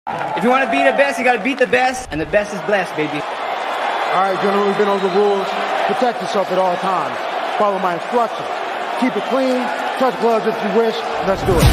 If you want to be the best, you got to beat the best, and the best is blessed, baby. All right, gentlemen, we've been over the rules. Protect yourself at all times. Follow my instructions. Keep it clean. Touch gloves if you wish. Let's do it.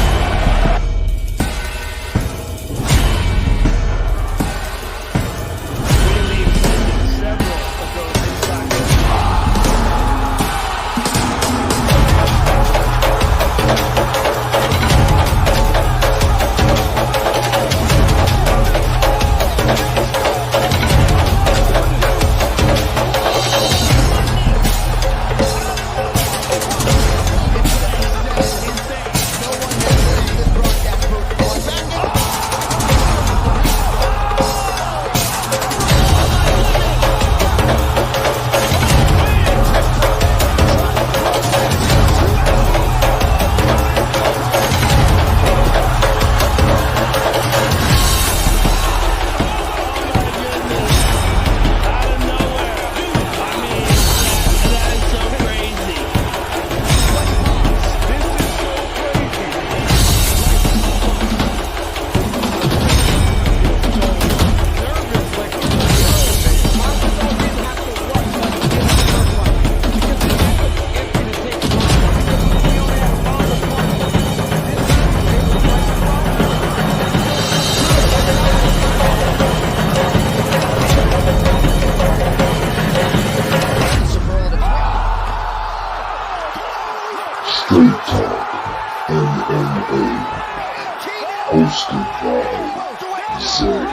Hosted by Zay,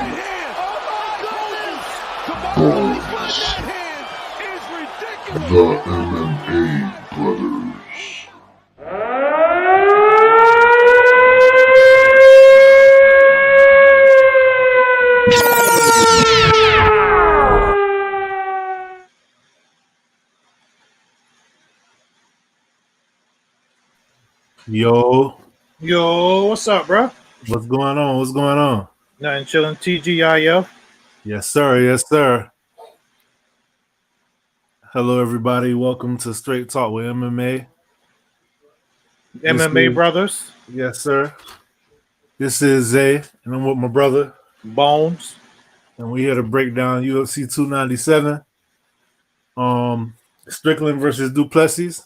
Bonez, the MMA Brothers. Yo, what's up, bro? What's going on? What's going on? Nothing, chilling. TGIF. Yes, sir. Yes, sir. Hello, everybody. Welcome to Straight Talk with MMA. MMA Brothers. Yes, sir. This is Zay, and I'm with my brother Bonez. And we're here to break down UFC 297. Strickland versus Plessis.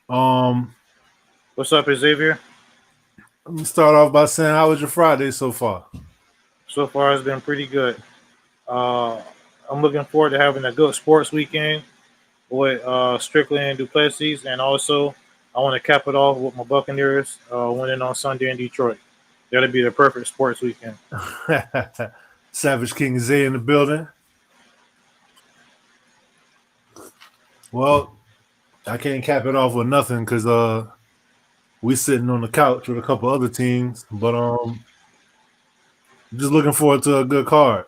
What's up, Xavier? Let me start off by saying, how was your Friday so far? So far, it's been pretty good. I'm looking forward to having a good sports weekend with Strickland and Plessis, and also I want to cap it off with my Buccaneers winning on Sunday in Detroit. That'll be the perfect sports weekend. Savage King Zay in the building. Well, I can't cap it off with nothing because we sitting on the couch with a couple other teams, but just looking forward to a good card.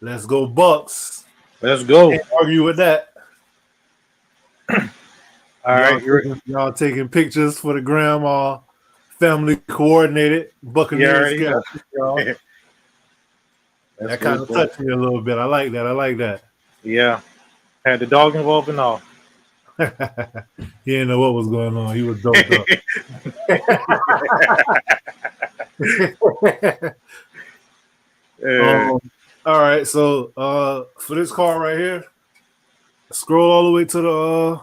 Let's go Bucks. Let's go. Can't argue with that. All right, y'all taking pictures for the gram, all family coordinated. Buccaneers. Yeah, that kind of touched me a little bit. I like that. Yeah, had the dog involved and all. He didn't know what was going on. He was doped up. All right, so for this card right here, scroll all the way to the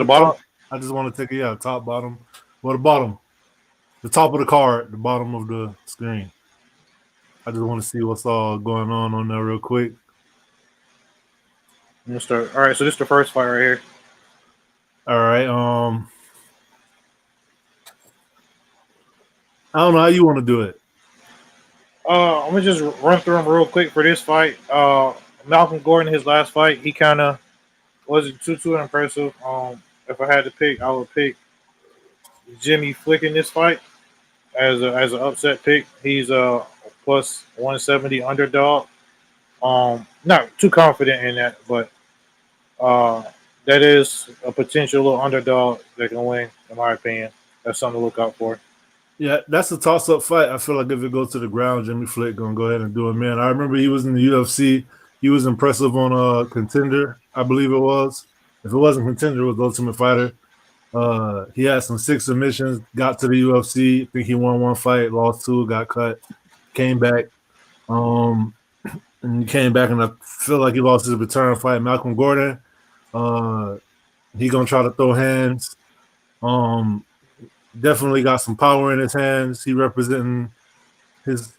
bottom. Top. I just want to take it top, bottom. Well, the bottom. The top of the card, the bottom of the screen. I just want to see what's all going on there real quick. I'm gonna start. All right, so this is the first fight right here. All right. I don't know how you want to do it. I'm gonna just run through them real quick for this fight. Malcolm Gordon, his last fight, he kind of wasn't too impressive. If I had to pick, I would pick Jimmy Flick in this fight as an upset pick. He's a plus 170 underdog. Not too confident in that, but that is a potential little underdog that can win, in my opinion. That's something to look out for. Yeah, that's a toss-up fight. I feel like if it goes to the ground, Jimmy Flick gonna go ahead and do it. Man, I remember he was in the UFC. He was impressive on Contender, I believe it was. If it wasn't Contender, it was Ultimate Fighter. He had some 6 submissions, got to the UFC. I think he won 1 fight, lost 2, got cut, came back. And he came back, and I feel like he lost his return fight. Malcolm Gordon, he gonna try to throw hands. Definitely got some power in his hands. He representing his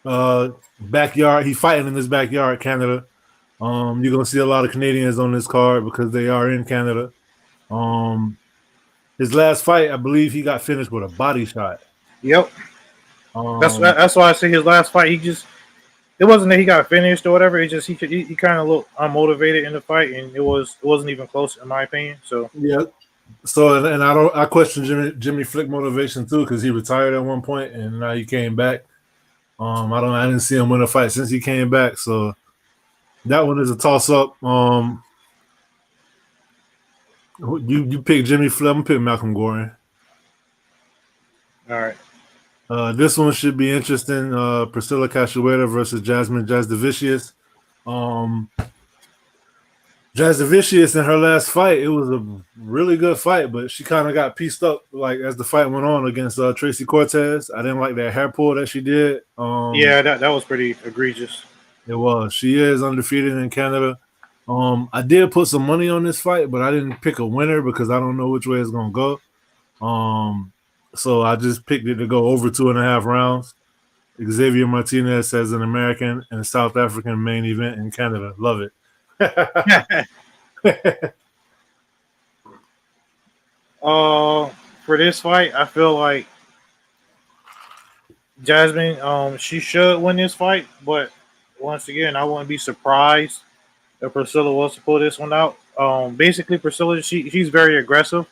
backyard. He fighting in his backyard, Canada. You're gonna see a lot of Canadians on this card because they are in Canada. His last fight, I believe he got finished with a body shot. Yep. That's why I say his last fight. It wasn't that he got finished or whatever. It just he kind of looked unmotivated in the fight, and it wasn't even close in my opinion. So yeah. So and I question Jimmy Flick motivation too because he retired at one point and now he came back. I didn't see him win a fight since he came back. So that one is a toss up. You pick Jimmy Flick. I'm pick Malcolm Gordon. all right. This one should be interesting. Priscilla Cachoeira versus Jasmine Jasdavicius. Jasdavicius in her last fight, it was a really good fight, but she kind of got pieced up like as the fight went on against Tracy Cortez. I didn't like that hair pull that she did. Yeah, that was pretty egregious. It was. She is undefeated in Canada. I did put some money on this fight, but I didn't pick a winner because I don't know which way it's gonna go. So I just picked it to go over 2.5 rounds. Xavier Martinez as an American and South African main event in Canada. Love it. For this fight, I feel like Jasmine, she should win this fight, but once again, I wouldn't be surprised if Priscilla was to pull this one out. Basically, Priscilla, she's very aggressive,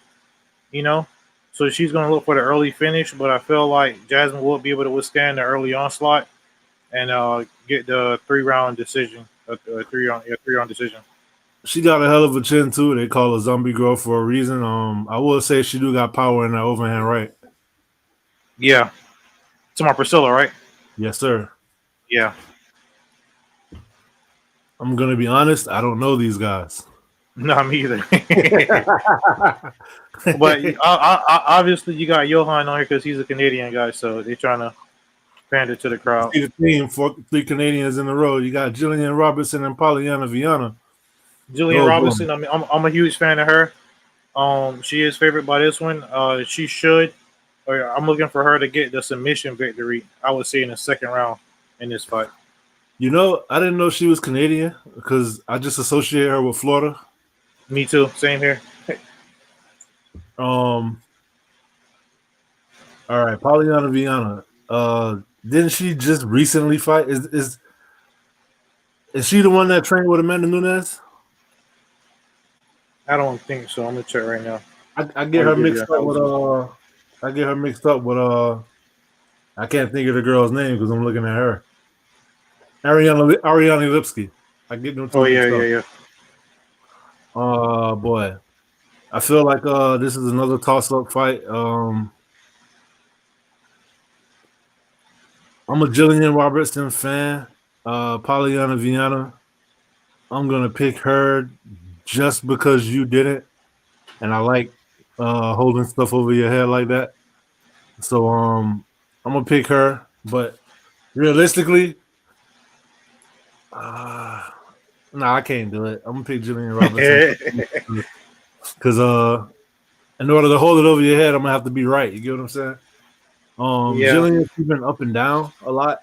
so she's going to look for the early finish, but I feel like Jasmine will be able to withstand the early onslaught and get the 3-round decision. A 3-round decision. She got a hell of a chin too. They call her zombie girl for a reason. I will say she do got power in that overhand right. Yeah. It's my Priscilla, right? Yes, sir. Yeah. I'm gonna be honest. I don't know these guys. No, me either. But obviously, you got Johan on here because he's a Canadian guy, so they're trying to pander to the crowd. See the team, 3 Canadians in a row. You got Jillian Robertson and Polyana Viana. Jillian Robinson, I'm a huge fan of her. She is favored by this one. She should. I'm looking for her to get the submission victory. I would say in the 2nd round in this fight. I didn't know she was Canadian because I just associate her with Florida. Me too. Same here. All right, Polyana Viana. Didn't she just recently fight? Is she the one that trained with Amanda Nunes? I don't think so. I'm gonna check right now. I get her mixed up with I can't think of the girl's name because I'm looking at her. Ariane Lipsky. I get them two. Oh yeah. Boy. I feel like this is another toss-up fight. I'm a Jillian Robertson fan. Polyana Viana. I'm gonna pick her just because you did it, and I like holding stuff over your head like that. So I'm gonna pick her, but realistically, I can't do it. I'm gonna pick Jillian Robertson because in order to hold it over your head, I'm gonna have to be right. You get what I'm saying? Jillian's been up and down a lot,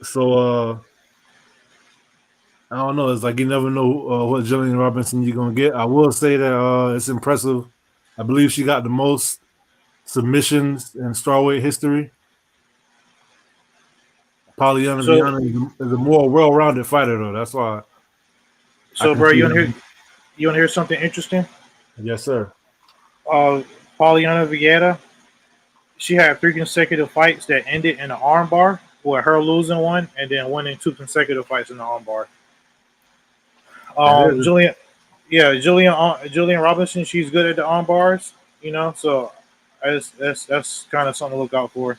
so I don't know. It's like you never know what Jillian Robinson you're gonna get. I will say that it's impressive. I believe she got the most submissions in strawweight history. Polyana Viana is a more well-rounded fighter, though. That's why. So, bro, you want to hear something interesting? Yes, sir. Polyana Viana, she had 3 consecutive fights that ended in an armbar, with her losing one and then winning 2 consecutive fights in the armbar. Jillian Robinson, she's good at the arm bars, so that's kind of something to look out for.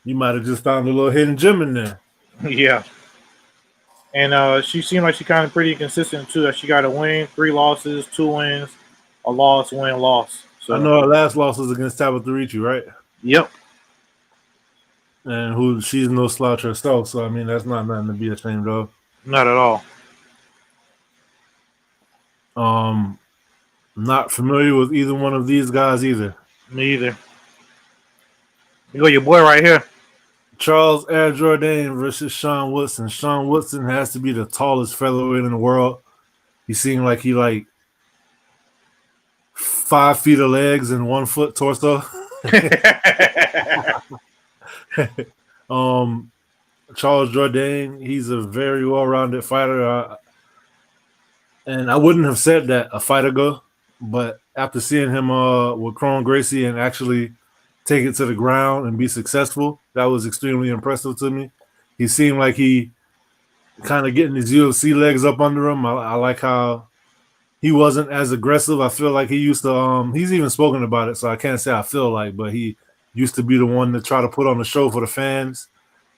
You might have just found a little hidden gem in there. Yeah. And she seemed like she kind of pretty consistent too. That she got a win, 3 losses, 2 wins. a loss, win, loss. So I know our last loss was against Tabitha Ricci, right? Yep. And she's no slouch herself, so I mean that's not nothing to be ashamed of. Not at all. Not familiar with either one of these guys either. Me either. You got your boy right here. Charles Air Jourdain versus Sean Woodson. Sean Woodson has to be the tallest featherweight in the world. He seemed like he 5 feet of legs and 1 foot torso. Charles Jourdain, he's a very well-rounded fighter. And I wouldn't have said that a fight ago, but after seeing him with Kron Gracie and actually take it to the ground and be successful, that was extremely impressive to me. He seemed like he kind of getting his UFC legs up under him. I like how he wasn't as aggressive. I feel like he used to he's even spoken about it, so I can't say I feel like, but he used to be the one to try to put on the show for the fans.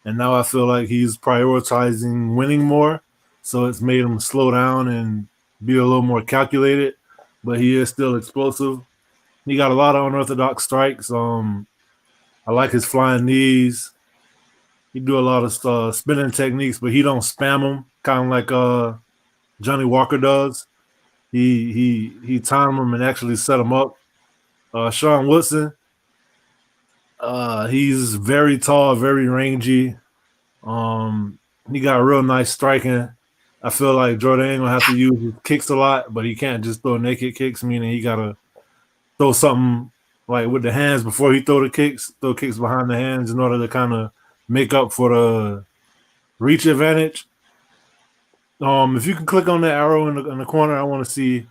And now I feel like he's prioritizing winning more. So it's made him slow down and be a little more calculated, but he is still explosive. He got a lot of unorthodox strikes. I like his flying knees. He do a lot of spinning techniques, but he don't spam them, kind of like Johnny Walker does. He time them and actually set them up. Sean Woodson, he's very tall, very rangy. He got real nice striking. I feel like Jourdain gonna have to use his kicks a lot, but he can't just throw naked kicks, meaning he gotta throw something like with the hands before he throw kicks behind the hands in order to kind of make up for the reach advantage. If you can click on that arrow in the corner, I want to see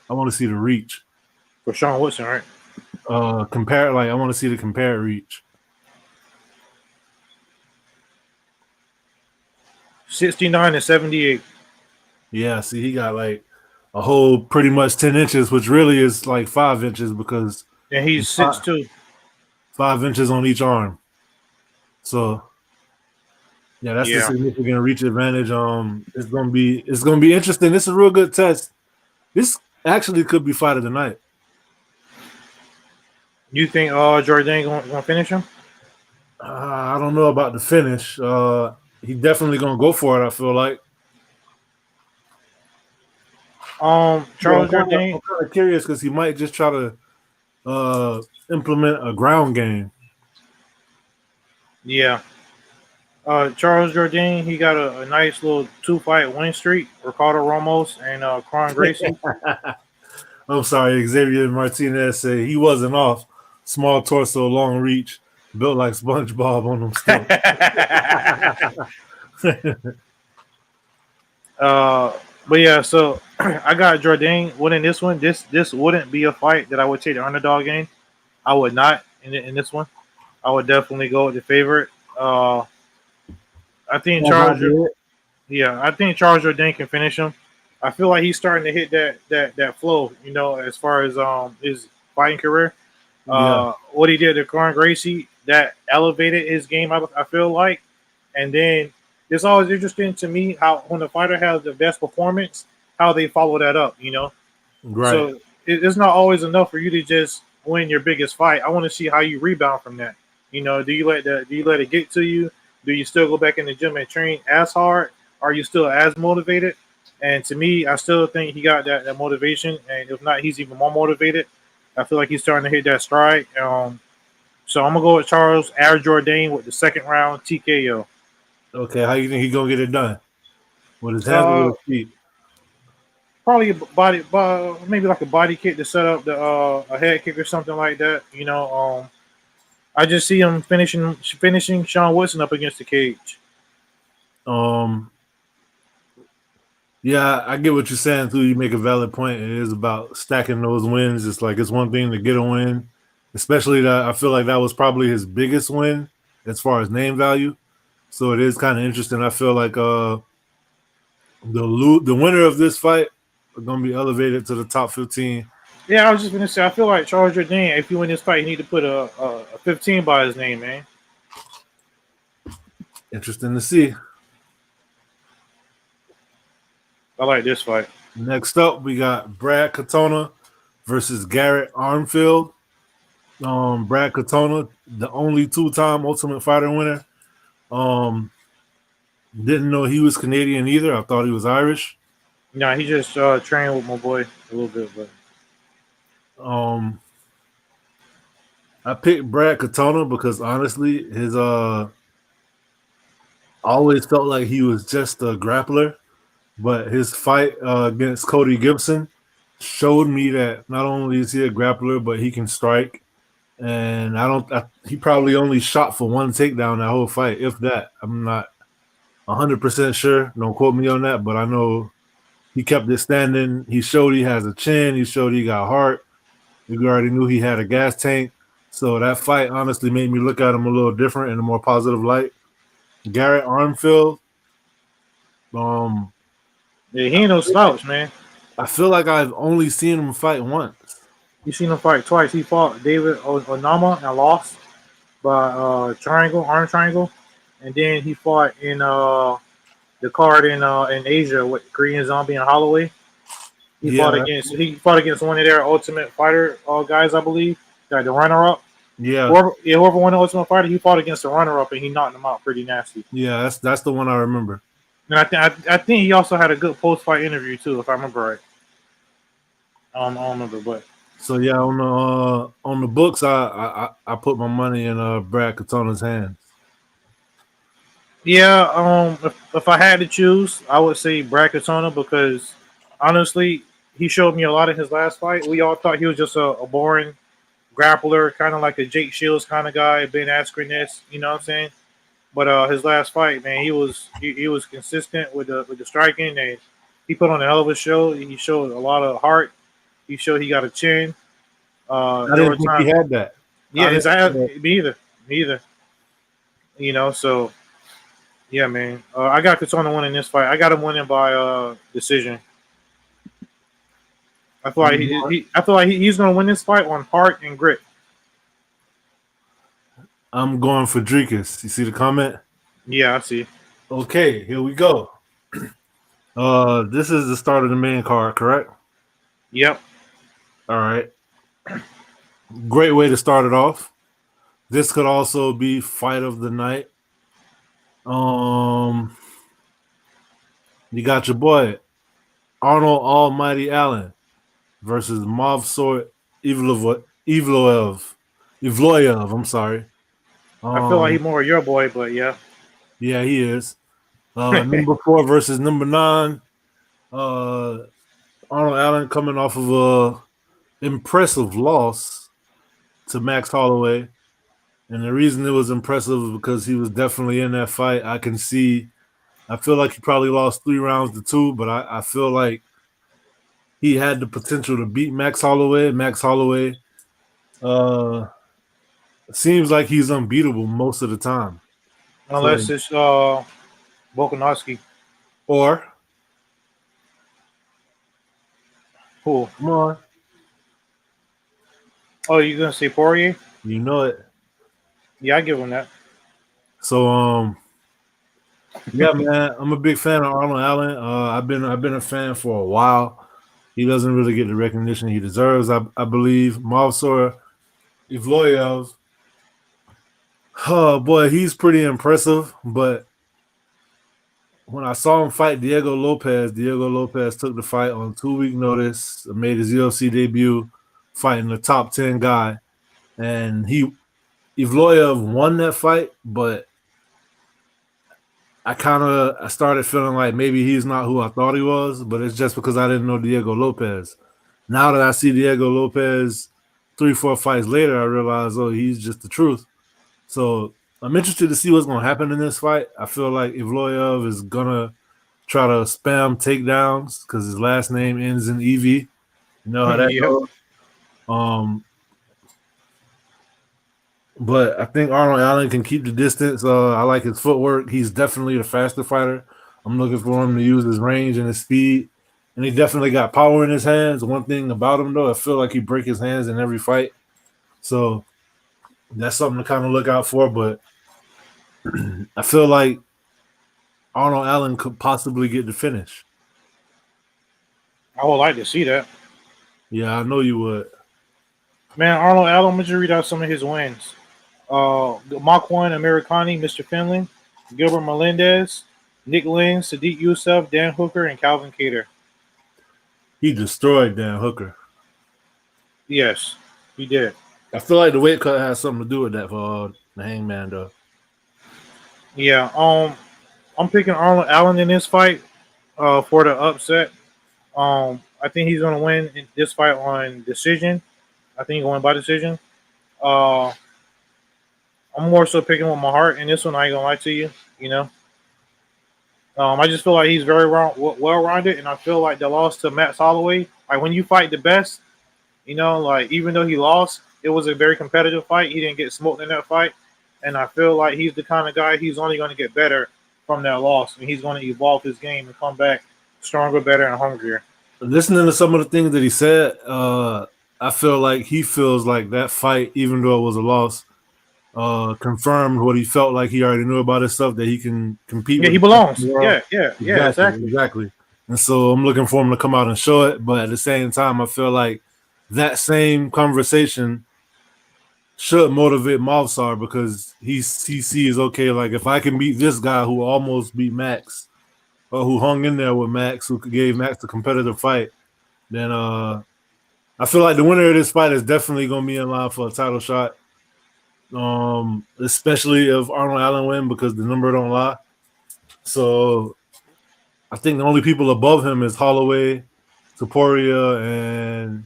the reach. For Sean Woodson, right? I want to see the compared reach. 69 and 78. Yeah, see, he got like a whole pretty much 10 inches, which really is like 5 inches because and he's 6'2". 5 inches on each arm. So yeah, that's a significant reach advantage. It's gonna be interesting. This is a real good test. This actually could be fight of the night. You think Jourdain gonna finish him? I don't know about the finish. He definitely gonna go for it. I feel like. Charles Jourdain. I'm kind of curious because he might just try to implement a ground game. Yeah. Charles Jourdain, he got a nice little 2-fight win streak. Ricardo Ramos and Kron Gracie. I'm sorry, Xavier Martinez said he wasn't off. Small torso, long reach, built like SpongeBob on them still. But yeah, so I got Jourdain winning this one. This wouldn't be a fight that I would take the underdog in. I would not in this one. I would definitely go with the favorite. I think Charles Jourdain can finish him. I feel like he's starting to hit that flow, as far as his fighting career. What he did to Kron Gracie, that elevated his game, I feel like. And then it's always interesting to me how when the fighter has the best performance, how they follow that up, Right. So it's not always enough for you to just win your biggest fight. I want to see how you rebound from that. Do you let it get to you? Do you still go back in the gym and train as hard? Are you still as motivated? And to me, I still think he got that motivation. And if not, he's even more motivated. I feel like he's starting to hit that stride. So I'm going to go with Charles Air Jourdain with the second round TKO. Okay, how you think he's going to get it done? With his hands or with his feet? Probably maybe like a body kick to set up a head kick or something like that. I just see him finishing Sean Woodson up against the cage. Yeah, I get what you're saying too. You make a valid point. It is about stacking those wins. It's like it's one thing to get a win, especially that I feel like that was probably his biggest win as far as name value. So it is kind of interesting. I feel like the winner of this fight are going to be elevated to the top 15. Yeah, I was just going to say, I feel like Charles Jourdain, if you win this fight, you need to put a 15 by his name, man. Interesting to see. I like this fight. Next up, we got Brad Katona versus Garrett Armfield. Brad Katona, the only 2-time Ultimate Fighter winner. Didn't know he was Canadian either. I thought he was Irish. Nah, he just trained with my boy a little bit, but I picked Brad Katona because honestly, his I always felt like he was just a grappler, but his fight against Cody Gibson showed me that not only is he a grappler, but he can strike. And he probably only shot for one takedown that whole fight, if that. I'm not 100% sure. Don't quote me on that, but I know he kept it standing. He showed he has a chin. He showed he got heart. We already knew he had a gas tank. So that fight honestly made me look at him a little different in a more positive light. Garrett Armfield, yeah, he ain't no slouch, man. I feel like I've only seen him fight once. You seen him fight twice. He fought David Onama and lost by arm triangle, and then he fought in the card in Asia with Korean Zombie and Holloway. He fought against one of their Ultimate Fighter guys, I believe, like the runner-up. Yeah, whoever won the Ultimate Fighter, he fought against the runner-up and he knocked him out pretty nasty. Yeah, that's the one I remember. And I think he also had a good post-fight interview too, if I remember right. I don't remember, but. So yeah, on the books, I put my money in Brad Katona's hands. Yeah, if I had to choose, I would say Brad Katona because honestly, he showed me a lot in his last fight. We all thought he was just a boring grappler, kind of like a Jake Shields kind of guy, Ben Askren-esque, you know what I'm saying? But his last fight, man, he was consistent with the striking, and he put on a hell of a show. He showed a lot of heart. He showed he got a chin. I didn't think he had that. Yeah, me either. You know, so yeah, man. I got Katona winning this fight. I got him winning by decision. I feel like he's gonna win this fight on heart and grit. I'm going for Dricus. You see the comment? Yeah, I see. Okay, here we go. This is the start of the main card, correct? Yep. All right. Great way to start it off. This could also be fight of the night. You got your boy Arnold Almighty Allen versus Movsor Ivloev. I'm sorry. I feel like he's more your boy, but yeah. Yeah, he is. Number 4 versus number 9. Arnold Allen coming off of a impressive loss to Max Holloway. And the reason it was impressive is because he was definitely in that fight. I feel like he probably lost 3 rounds to 2, but I feel like he had the potential to beat Max Holloway. Max Holloway seems like he's unbeatable most of the time. Unless it's Volkanovski. Or who? Come on. Oh, you gonna say Poirier? You know it. Yeah, I give him that. So yeah, man, I'm a big fan of Arnold Allen. I've been a fan for a while. He doesn't really get the recognition he deserves, I believe. Movsor Ivloev, oh boy, he's pretty impressive. But when I saw him fight Diego Lopez took the fight on 2-week notice, made his UFC debut, fighting the top 10 guy, and Ivloev won that fight, but I started feeling like maybe he's not who I thought he was, but it's just because I didn't know Diego Lopez. Now that I see Diego Lopez 3-4 fights later, I realize, oh, he's just the truth. So I'm interested to see what's going to happen in this fight. I feel like Ivloev is going to try to spam takedowns because his last name ends in EV. You know how that goes. But I think Arnold Allen can keep the distance. I like his footwork. He's definitely the faster fighter. I'm looking for him to use his range and his speed. And he definitely got power in his hands. One thing about him, though, I feel like he breaks his hands in every fight. So that's something to kind of look out for. But I feel like Arnold Allen could possibly get the finish. I would like to see that. Yeah, I know you would. Man, Arnold Allen, let me just read out some of his wins. Mach 1, Americani, Mr. Finland, Gilbert Melendez, Nick Lynn, Sadiq Youssef, Dan Hooker, and Calvin Cater. He destroyed Dan Hooker. Yes, he did. I feel like the weight cut has something to do with that for the Hangman, though. Yeah, I'm picking Arnold Allen in this fight for the upset. I think he's going to win in this fight on decision. I think he's going by decision. Uh, I'm more so picking with my heart in this one. I ain't gonna lie to you. You know, I just feel like he's very well-rounded, and I feel like the loss to Max Holloway. Like when you fight the best, you know, like even though he lost, it was a very competitive fight. He didn't get smoked in that fight, and I feel like he's the kind of guy he's only going to get better from that loss, and he's going to evolve his game and come back stronger, better, and hungrier. Listening to some of the things that he said, I feel like he feels like that fight, even though it was a loss, confirmed what he felt like he already knew about himself, that he can compete. Yeah, with he belongs. Yeah, exactly. And so I'm looking for him to come out and show it. But at the same time, I feel like that same conversation should motivate Mavsar, because he sees, okay, like if I can beat this guy who almost beat Max, or who hung in there with Max, who gave Max the competitive fight, then I feel like the winner of this fight is definitely going to be in line for a title shot. Especially if Arnold Allen win, because the number don't lie. So I think the only people above him is Holloway, Topuria, and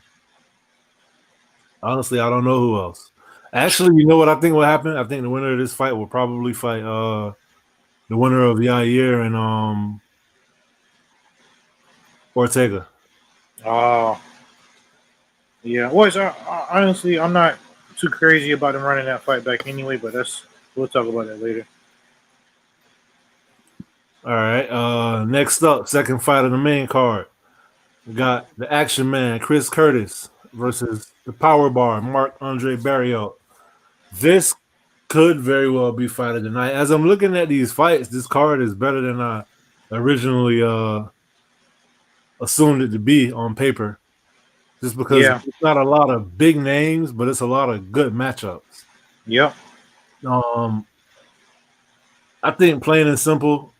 honestly, I don't know who else. Actually, you know what I think will happen? I think the winner of this fight will probably fight the winner of Yair and Ortega. Oh, yeah. Well, honestly, I'm not too crazy about him running that fight back anyway, but we'll talk about that later. All right. Next up, second fight of the main card. We got the Action Man, Chris Curtis, versus the Power Bar, Marc-Andre Barriault. This could very well be fight of the night. As I'm looking at these fights, this card is better than I originally assumed it to be on paper. Just because it's not a lot of big names, but it's a lot of good matchups. Yep. I think plain and simple,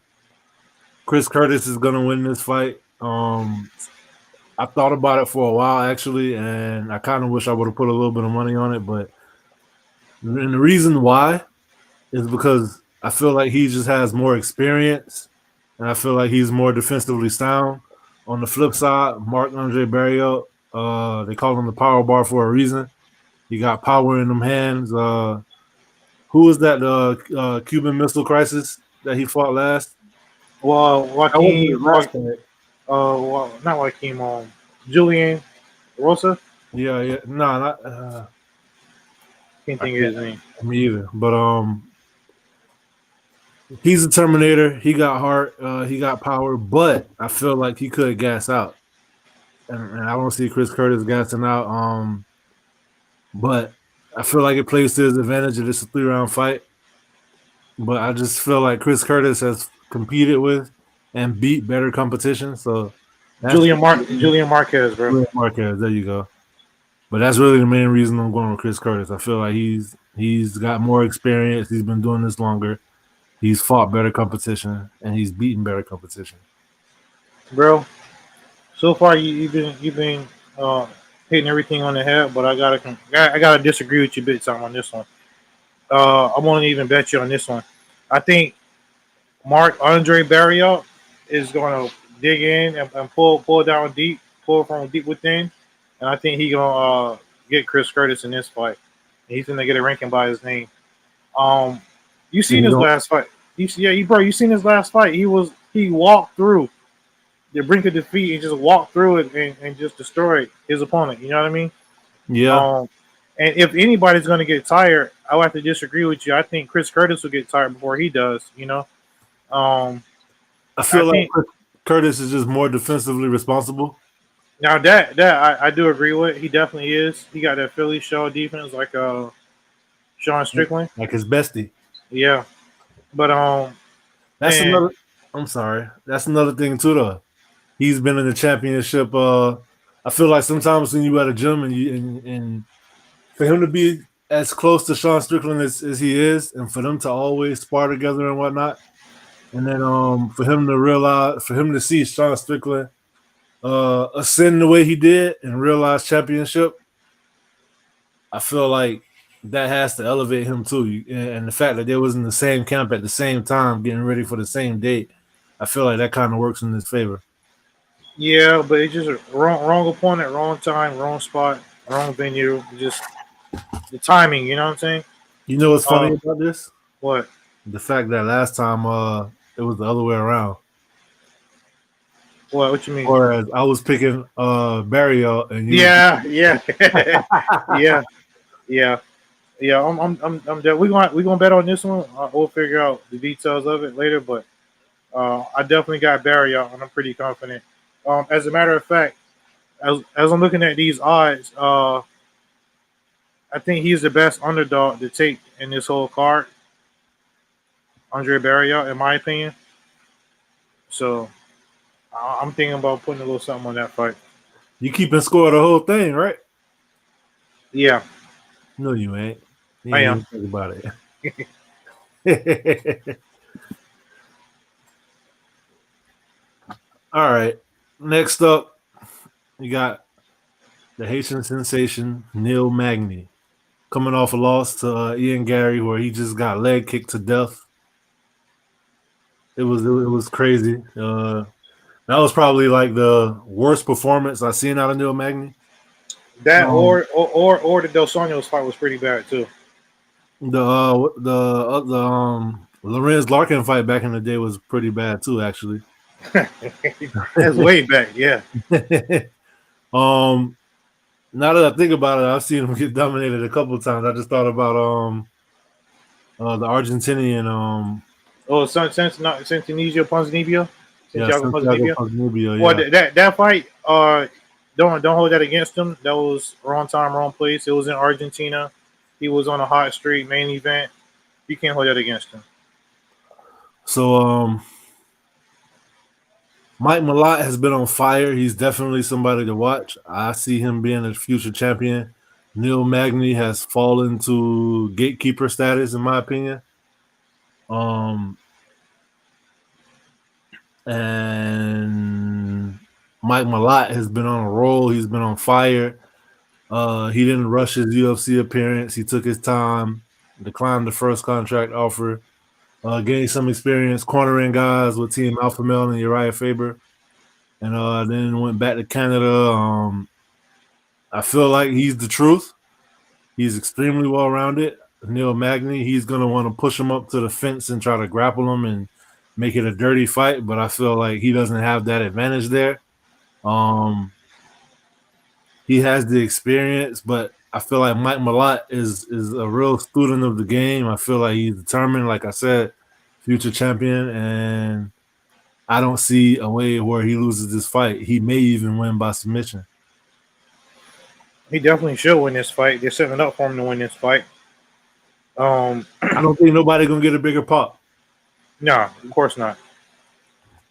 Chris Curtis is going to win this fight. I thought about it for a while, actually, and I kind of wish I would have put a little bit of money on it. But and the reason why is because I feel like he just has more experience, and I feel like he's more defensively sound. On the flip side, Marc-Andre Barriault, they call him the Power Bar for a reason. He got power in them hands. Who was that Cuban Missile Crisis that he fought last? Well, Joaquin, not Joaquin, Julian Rosa. Yeah. No, not. Can't think of his name. Me either. But he's a Terminator. He got heart. He got power. But I feel like he could gas out, and I don't see Chris Curtis gassing out. But I feel like it plays to his advantage that it's a 3-round fight. But I just feel like Chris Curtis has competed with and beat better competition. So Julian Marquez, bro. Julian Marquez, there you go. But that's really the main reason I'm going with Chris Curtis. I feel like he's got more experience. He's been doing this longer. He's fought better competition and he's beaten better competition. Bro, so far you've been hitting everything on the head, but I gotta disagree with you big time on this one. I won't even bet you on this one. I think Marc-Andre Barriault is going to dig in and pull down deep, pull from deep within, and I think he's going to get Chris Curtis in this fight. He's going to get a ranking by his name. You seen his last fight? You seen his last fight? He walked through the brink of defeat and just walked through it and just destroyed his opponent. You know what I mean? Yeah. And if anybody's going to get tired, I would have to disagree with you. I think Chris Curtis will get tired before he does. You know. I feel like Curtis is just more defensively responsible. Now that I do agree with. He definitely is. He got that Philly show defense like Sean Strickland, like his bestie. Yeah, but that's another. I'm sorry. That's another thing too, though. He's been in the championship I feel like sometimes when you at a gym and for him to be as close to Sean Strickland as he is, and for them to always spar together and whatnot, and then for him to realize, for him to see Sean Strickland ascend the way he did and realize championship, I feel like that has to elevate him too. And the fact that they was in the same camp at the same time, getting ready for the same date, I feel like that kind of works in his favor. Yeah, but it's just a wrong opponent, wrong time, wrong spot, wrong venue. Just the timing. You know what I'm saying? You know what's funny Uh, about this? what? The fact that last time it was the other way around. What you mean? Whereas I was picking Barrio and you Yeah, yeah, yeah. I'm dead. We gonna bet on this one. We'll figure out the details of it later, but I definitely got Barry out, and I'm pretty confident. As a matter of fact, as I'm looking at these odds, I think he's the best underdog to take in this whole card, Andre Barriott, in my opinion. So I'm thinking about putting a little something on that fight. you keeping score of the whole thing, right? Yeah, No, you ain't. You I ain't am. even think about it. All right. Next up, you got the Haitian sensation Neil Magny coming off a loss to Ian Gary, where he just got leg kicked to death. It was crazy. That was probably like the worst performance I've seen out of Neil Magny. That or the Dos Anjos fight was pretty bad too. The Lorenz Larkin fight back in the day was pretty bad too, actually. That's way back, yeah. Now that I think about it, I've seen him get dominated a couple of times. I just thought about the Argentinian Santonio Ponzinibbio. Santiago Santiago Ponzinibbio. Ponzinibbio, yeah. Well, that fight, don't hold that against him. That was wrong time, wrong place. It was in Argentina. He was on a hot streak, main event. You can't hold that against him. So Mike Malott has been on fire. He's definitely somebody to watch. I see him being a future champion. Neil Magny has fallen to gatekeeper status, in my opinion. And Mike Malott has been on a roll. He's been on fire. He didn't rush his UFC appearance. He took his time, declined the first contract offer, gained some experience cornering guys with Team Alpha Male and Uriah Faber, and then went back to Canada. I feel like he's the truth. He's extremely well-rounded. Neil Magny, he's going to want to push him up to the fence and try to grapple him and make it a dirty fight, but I feel like he doesn't have that advantage there. He has the experience, but I feel like Mike Malott is a real student of the game. I feel like he's determined, like I said, future champion, and I don't see a way where he loses this fight. He may even win by submission. He definitely should win this fight. They're setting it up for him to win this fight. I don't think nobody gonna get a bigger pop. No, of course not.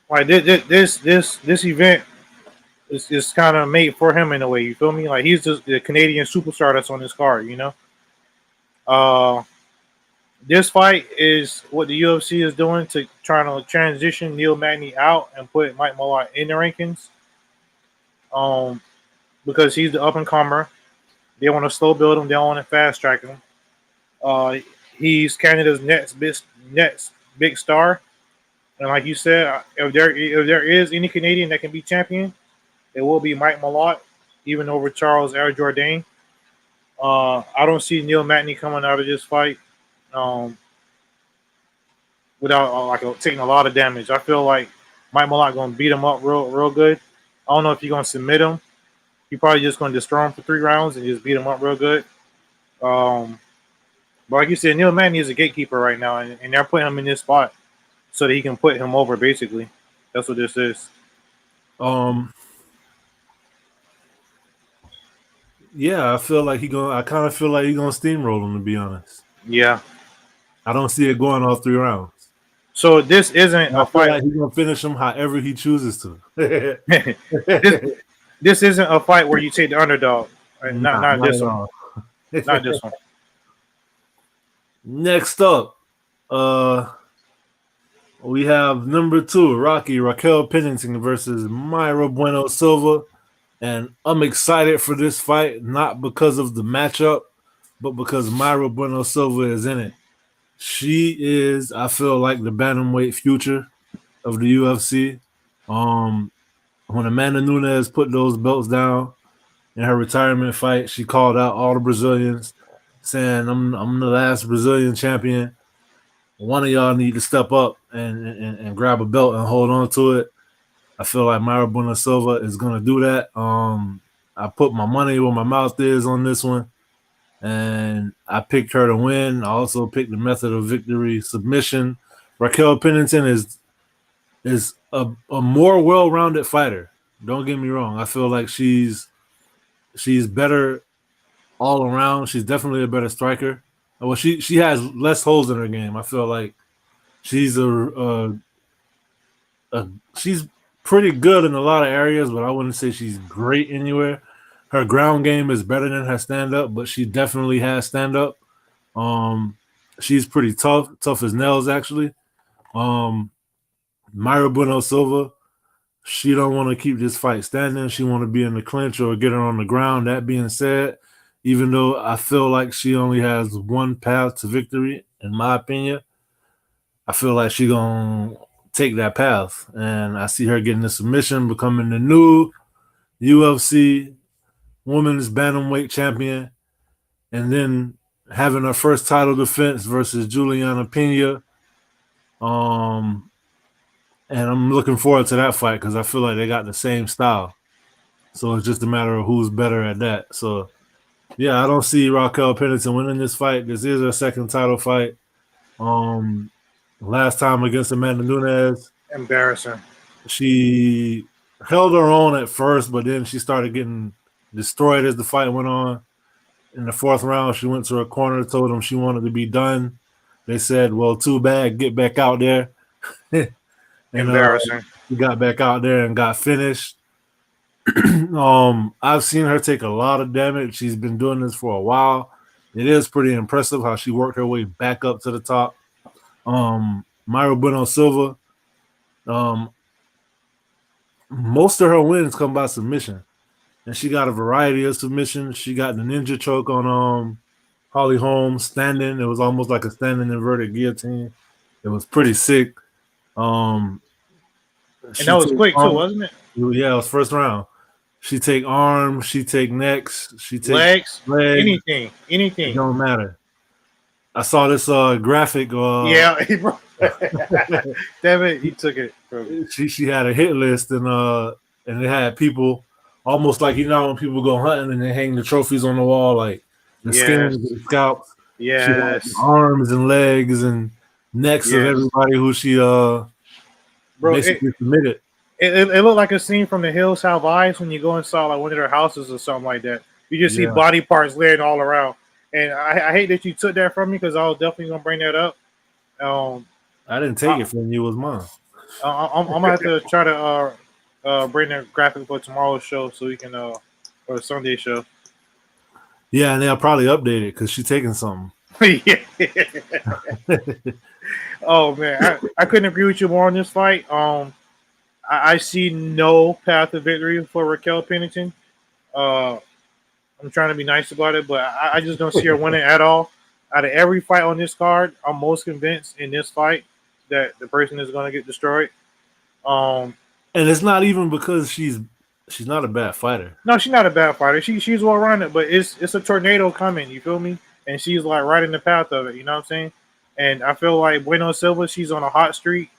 Like this event is kind of made for him in a way. You feel me? Like he's just the Canadian superstar that's on this card. You know. This fight is what the UFC is doing to trying to transition Neil Magny out and put Mike Malott in the rankings. Because he's the up and comer. They want to slow build him. They don't want to fast track him. He's Canada's next big star. And like you said, if there is any Canadian that can be champion, it will be Mike Malott, even over Charles Air Jourdain. I don't see Neil Magny coming out of this fight without taking a lot of damage. I feel like Mike Malott going to beat him up real good. I don't know if he's going to submit him. He probably just going to destroy him for 3 rounds and just beat him up real good. But like you said, Neil Magny is a gatekeeper right now, and they're putting him in this spot so that he can put him over, basically. That's what this is. Yeah, I kind of feel like he's gonna steamroll him, to be honest. Yeah. I don't see it going all 3 rounds. So this isn't a fight. Like he's gonna finish him however he chooses to. this isn't a fight where you take the underdog. Right? Not Not this at one. all. Not this one. Next up, we have number 2, Raquel Pennington versus Mayra Bueno Silva. And I'm excited for this fight, not because of the matchup, but because Mayra Bueno Silva is in it. She is, I feel like, the bantamweight future of the UFC. When Amanda Nunes put those belts down in her retirement fight, she called out all the Brazilians, saying, I'm the last Brazilian champion. One of y'all need to step up and grab a belt and hold on to it. I feel like Mayra Bueno Silva is going to do that. I put my money where my mouth is on this one, and I picked her to win. I also picked the method of victory submission. Raquel Pennington is a more well-rounded fighter. Don't get me wrong. I feel like she's better all around. She's definitely a better striker. Well, she has less holes in her game. I feel like she's she's pretty good in a lot of areas, but I wouldn't say she's great anywhere. Her ground game is better than her stand-up, but she definitely has stand-up. She's pretty tough as nails, actually. Mayra Bueno Silva, she don't want to keep this fight standing. She want to be in the clinch or get her on the ground. That being said, even though I feel like she only has one path to victory, in my opinion, I feel like she gonna take that path. And I see her getting the submission, becoming the new UFC women's bantamweight champion, and then having her first title defense versus Juliana Pena. And I'm looking forward to that fight because I feel like they got the same style. So it's just a matter of who's better at that. So, yeah, I don't see Raquel Pennington winning this fight. This is her second title fight. Last time against Amanda Nunes. Embarrassing. She held her own at first, but then she started getting destroyed as the fight went on. In the 4th round, she went to her corner, told them she wanted to be done. They said, well, too bad, get back out there. Embarrassing. She got back out there and got finished. I've seen her take a lot of damage. She's been doing this for a while. It is pretty impressive how she worked her way back up to the top. Mayra Bueno Silva, most of her wins come by submission, and she got a variety of submissions. She got the ninja choke on Holly Holm standing. It was almost like a standing inverted guillotine. It was pretty sick. And that was quick too, wasn't it? Yeah, it was first round. She take arms, she take necks, she take legs, anything. It don't matter. I saw this graphic. Yeah, damn it, he took it. She had a hit list, and it had people almost like when people go hunting and they hang the trophies on the wall, like the skins, the scalps. Yes, arms and legs and necks of everybody who she basically submitted. It looked like a scene from The Hills Have Eyes when you go inside like one of their houses or something like that. You just see body parts laying all around. And I hate that you took that from me because I was definitely going to bring that up. I didn't take it from you. It was mine. I'm going to have to try to bring that graphic for tomorrow's show so we can, or Sunday show. Yeah, and they'll probably update it because she's taking something. Oh, man. I couldn't agree with you more on this fight. I see no path to victory for Raquel Pennington. I'm trying to be nice about it, but I just don't see her winning at all. Out of every fight on this card, I'm most convinced in this fight that the person is going to get destroyed. And it's not even because she's not a bad fighter. No, she's not a bad fighter. She's well rounded, but it's a tornado coming. You feel me? And she's like right in the path of it. You know what I'm saying? And I feel like Bueno Silva, she's on a hot streak.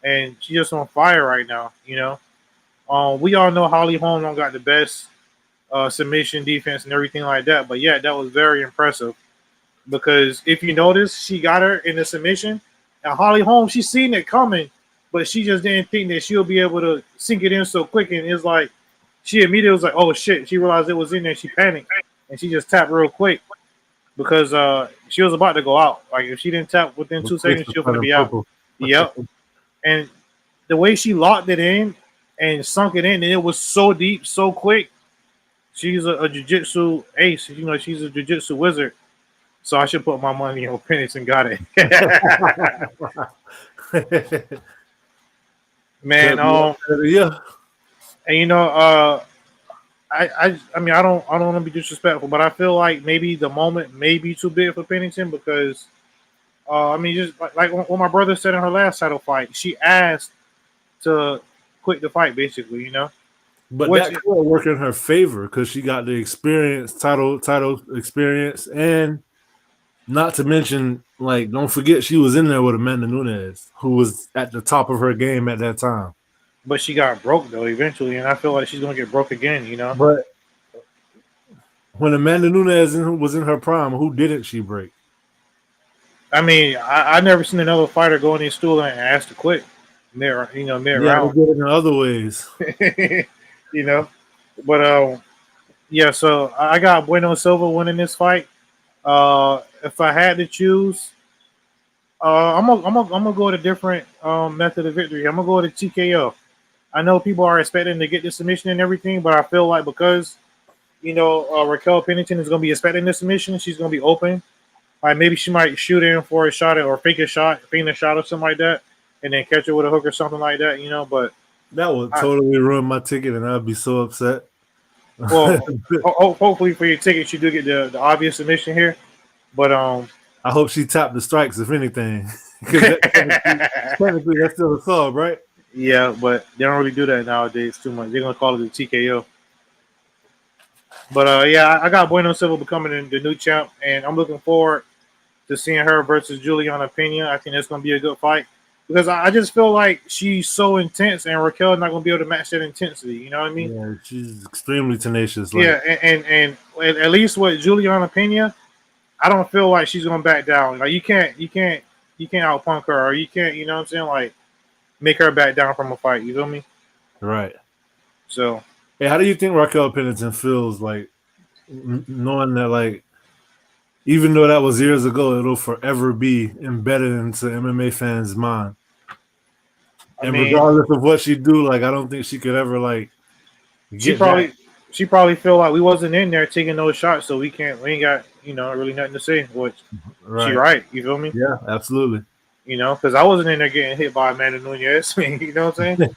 And she's just on fire right now, you know. We all know Holly Holm don't got the best submission defense and everything like that. But, yeah, that was very impressive. Because if you notice, she got her in the submission. And Holly Holm, she's seen it coming. But she just didn't think that she'll be able to sink it in so quick. And it's like she immediately was like, oh, shit. She realized it was in there. She panicked. And she just tapped real quick. Because she was about to go out. Like, if she didn't tap within 2 seconds, she was going to be out. Yep. And the way she locked it in and sunk it in, and it was so deep, so quick. She's a jiu-jitsu ace. You know, she's a jiu-jitsu wizard. So I should put my money on Penix and got it. Man, yeah. and you know, I mean, I don't want to be disrespectful, but I feel like maybe the moment may be too big for Pennington because, I mean, just like what my brother said in her last title fight, she asked to quit the fight, basically, you know. But that could work in her favor because she got the experience, title experience, and not to mention, like, don't forget she was in there with Amanda Nunes, who was at the top of her game at that time. But she got broke though eventually, and I feel like she's gonna get broke again, you know. But when Amanda Nunes was in her prime, who didn't she break? I mean, I never seen another fighter go in his stool and ask to quit. Mid round. They did it in other ways. You know, but yeah. So I got Bueno Silva winning this fight. If I had to choose, I'm gonna go with a different method of victory. I'm gonna go with a TKO. I know people are expecting to get the submission and everything, but I feel like because you know Raquel Pennington is gonna be expecting the submission, she's gonna be open. Like maybe she might shoot in for a shot or feign a shot or something like that, and then catch her with a hook or something like that. You know, but that would totally ruin my ticket, and I'd be so upset. Well, hopefully for your tickets, you do get the obvious submission here. But I hope she tapped the strikes, if anything. Technically, that's still a sub, right? Yeah, but they don't really do that nowadays too much. They're gonna call it the TKO. But yeah, I got Bueno Silva becoming the new champ, and I'm looking forward to seeing her versus Juliana Pena. I think that's gonna be a good fight because I just feel like she's so intense, and Raquel not gonna be able to match that intensity. You know what I mean? Yeah, she's extremely tenacious. Like. Yeah, and at least with Juliana Pena, I don't feel like she's gonna back down. Like you can't outpunk her, or you can't, you know what I'm saying? Like make her back down from a fight. You feel me? Right. So, hey, how do you think Raquel Pennington feels like knowing that, like, even though that was years ago, it'll forever be embedded into MMA fans' mind? And regardless of what she do, like, I don't think she could ever like. She probably feel like we wasn't in there taking those shots, so we ain't got really nothing to say. Which she right, you feel me? Yeah, absolutely. You know, because I wasn't in there getting hit by Amanda Nunes. You know what I'm saying?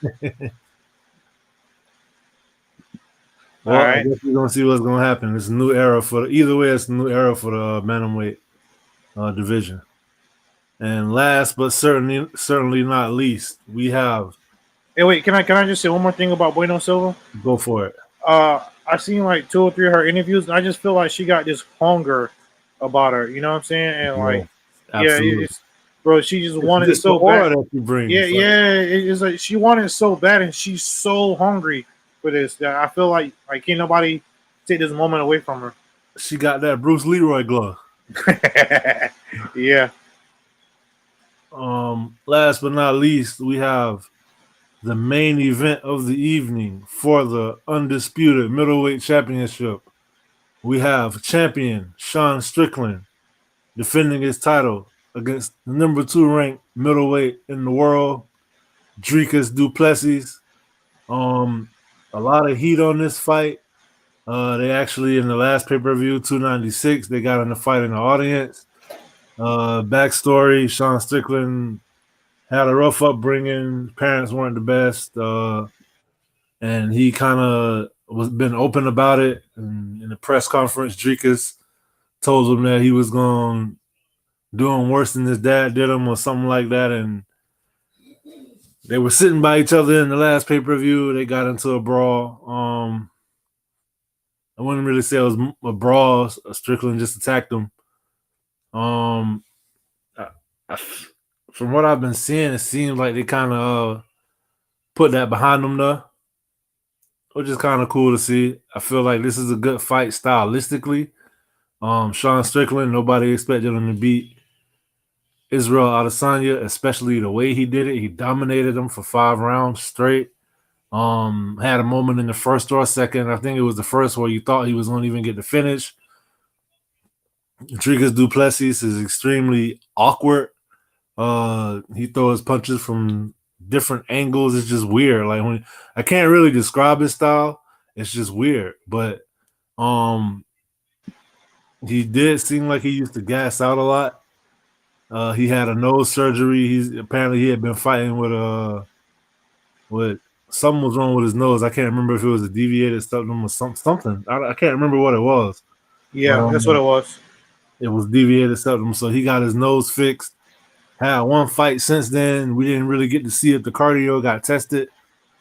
Well, all right. I guess we're gonna see what's gonna happen. It's a new era for either way. It's a new era for the bantamweight division. And last but certainly not least, we have. Hey, wait! Can I just say one more thing about Bueno Silva? Go for it. I've seen like 2 or 3 of her interviews, and I just feel like she got this hunger about her. You know what I'm saying? And like, absolutely. Bro, she just wanted it so bad. It's like she wanted it so bad, and she's so hungry for this that I feel like can't nobody take this moment away from her. She got that Bruce Leroy glow. Yeah. Last but not least, we have the main event of the evening for the undisputed middleweight championship. We have champion Sean Strickland defending his title against the number 2 ranked middleweight in the world, Dricus du Plessis. A lot of heat on this fight. They actually, in the last pay-per-view, 296, they got in the fight in the audience. Backstory, Sean Strickland had a rough upbringing. Parents weren't the best. And he kind of been open about it. And in the press conference, Dricus told him that he was doing worse than his dad did him or something like that. And they were sitting by each other in the last pay-per-view. They got into a brawl. I wouldn't really say it was a brawl. Strickland just attacked him. From what I've been seeing, it seems like they kind of put that behind them, though, which is kind of cool to see. I feel like this is a good fight stylistically. Sean Strickland, nobody expected him to beat Israel Adesanya, especially the way he did it. He dominated him for 5 rounds straight. Had a moment in the first or second. I think it was the first where you thought he was going to even get the finish. Dricus du Plessis is extremely awkward. He throws punches from different angles. It's just weird. Like when I can't really describe his style. It's just weird. But he did seem like he used to gas out a lot. He had a nose surgery. He had been fighting with something was wrong with his nose. I can't remember if it was a deviated septum or something. I can't remember what it was. Yeah, that's what it was. It was deviated septum. So he got his nose fixed. Had one fight since then. We didn't really get to see if the cardio got tested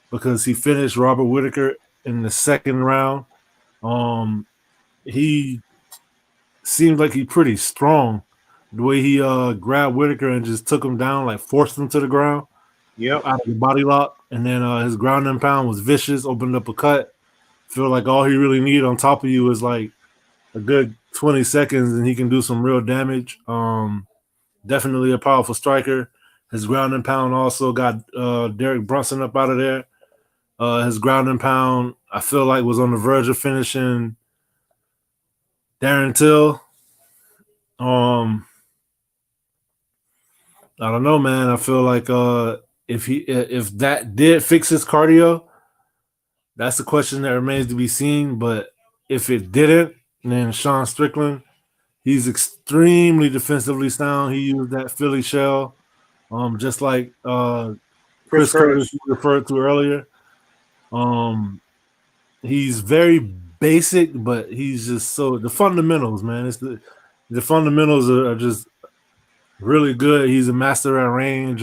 because he finished Robert Whittaker in the second round. He seemed like he's pretty strong. The way he grabbed Whittaker and just took him down, like forced him to the ground. Yep. Out of the body lock. And then his ground and pound was vicious, opened up a cut. Feel like all he really needed on top of you is like a good 20 seconds and he can do some real damage. Definitely a powerful striker. His ground and pound also got Derek Brunson up out of there. His ground and pound, I feel like, was on the verge of finishing Darren Till. I don't know, man. I feel like if that did fix his cardio, that's a question that remains to be seen. But if it didn't, then Sean Strickland, he's extremely defensively sound. He used that Philly shell, just like Chris Curtis referred to earlier. He's very basic, but he's just so the fundamentals, man. It's the fundamentals are just really good. He's a master at range.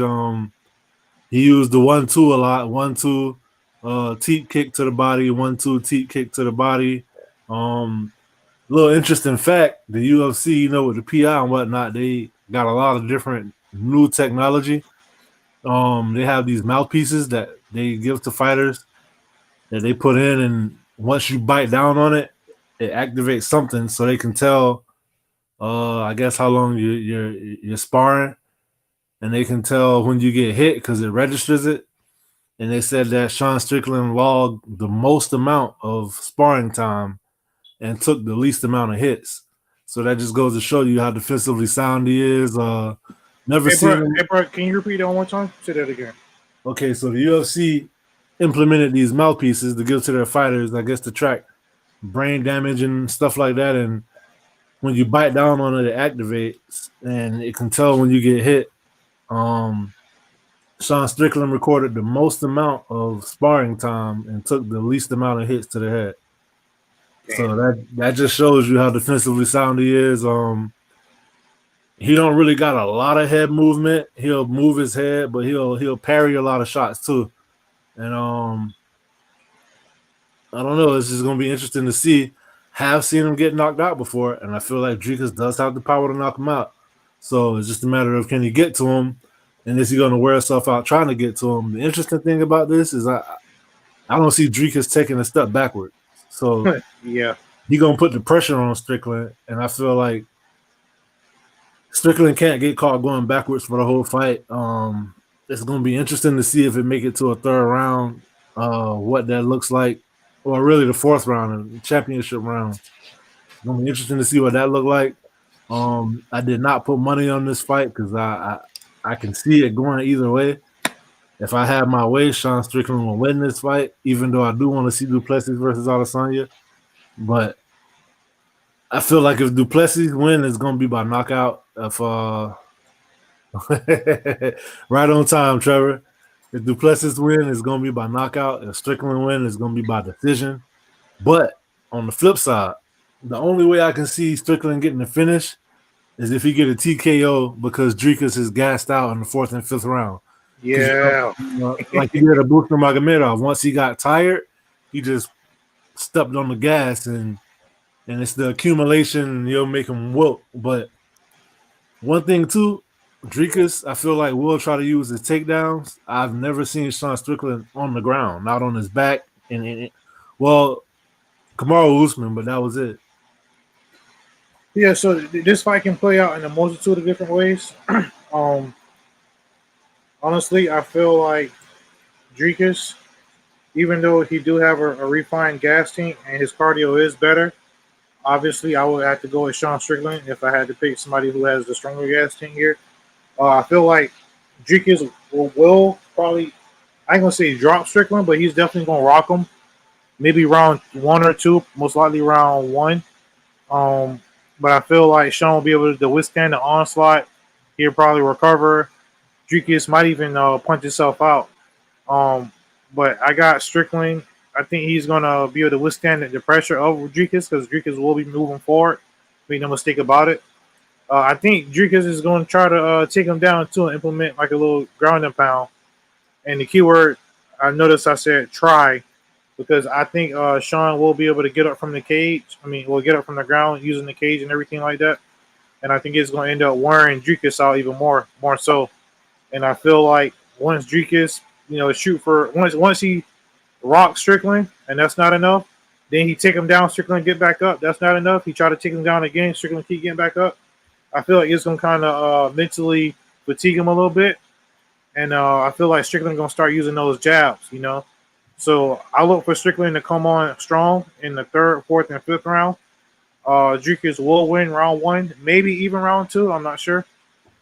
He used the 1-2 a lot. 1-2 teep kick to the body. 1-2 teep kick to the body. Little interesting fact: the UFC, with the PI and whatnot, they got a lot of different new technology. They have these mouthpieces that they give to fighters that they put in, and once you bite down on it, it activates something so they can tell. I guess how long you're sparring, and they can tell when you get hit because it registers it. And they said that Sean Strickland logged the most amount of sparring time and took the least amount of hits. So that just goes to show you how defensively sound he is. Never seen him. Hey, bro, can you repeat that one more time? Say that again. Okay, so the UFC implemented these mouthpieces to give to their fighters, I guess, to track brain damage and stuff like that. And when you bite down on it, it activates, and it can tell when you get hit. Sean Strickland recorded the most amount of sparring time and took the least amount of hits to the head. So that just shows you how defensively sound he is. He don't really got a lot of head movement. He'll move his head, but he'll parry a lot of shots too. And I don't know. It's just gonna be interesting to see. Have seen him get knocked out before, and I feel like Dricus does have the power to knock him out. So it's just a matter of can he get to him, and is he going to wear himself out trying to get to him? The interesting thing about this is I don't see Dricus taking a step backward. So yeah, he gonna put the pressure on Strickland, and I feel like Strickland can't get caught going backwards for the whole fight. It's gonna be interesting to see if it make it to a third round, what that looks like. Or really the fourth round, the championship round. It's gonna be interesting to see what that looked like. I did not put money on this fight because I can see it going either way. If I had my way, Sean Strickland will win this fight, even though I do want to see Duplessis versus Adesanya. But I feel like if Duplessis win, it's gonna be by knockout. If right on time, Trevor. If Duplessis win, it's going to be by knockout. If Strickland win, it's going to be by decision. But on the flip side, the only way I can see Strickland getting the finish is if he get a TKO because Dricus is gassed out in the fourth and fifth round. Yeah. Like he did a Booster Magomedov. Once he got tired, he just stepped on the gas, and it's the accumulation, and he'll make him wilt. But one thing, too, Dricus, I feel like will try to use his takedowns. I've never seen Sean Strickland on the ground, not on his back. Well, Kamaru Usman, but that was it. Yeah, so this fight can play out in a multitude of different ways. Honestly, I feel like Dricus, even though he do have a refined gas tank and his cardio is better, obviously I would have to go with Sean Strickland if I had to pick somebody who has the stronger gas tank here. I feel like Dricus will probably, I ain't gonna say drop Strickland, but he's definitely gonna rock him. Maybe round 1 or 2, most likely round 1. Um, but I feel like Sean will be able to withstand the onslaught. He'll probably recover. Dricus might even punch himself out. Um, but I got Strickland. I think he's gonna be able to withstand the pressure of Dricus because Dricus will be moving forward. Make no mistake about it. I think Dricus is going to try to take him down too and implement like a little ground and pound. And the keyword I noticed I said try because I think Sean will be able to get up from the cage. I mean, will get up from the ground using the cage and everything like that. And I think it's going to end up wearing Dricus out even more so. And I feel like once Dricus, shoot for once he rocks Strickland and that's not enough, then he take him down. Strickland get back up. That's not enough. He try to take him down again. Strickland keep getting back up. I feel like it's going to kind of mentally fatigue him a little bit. And I feel like Strickland going to start using those jabs, So I look for Strickland to come on strong in the 3rd, 4th, and 5th round. Dricus will win round 1, maybe even round 2. I'm not sure.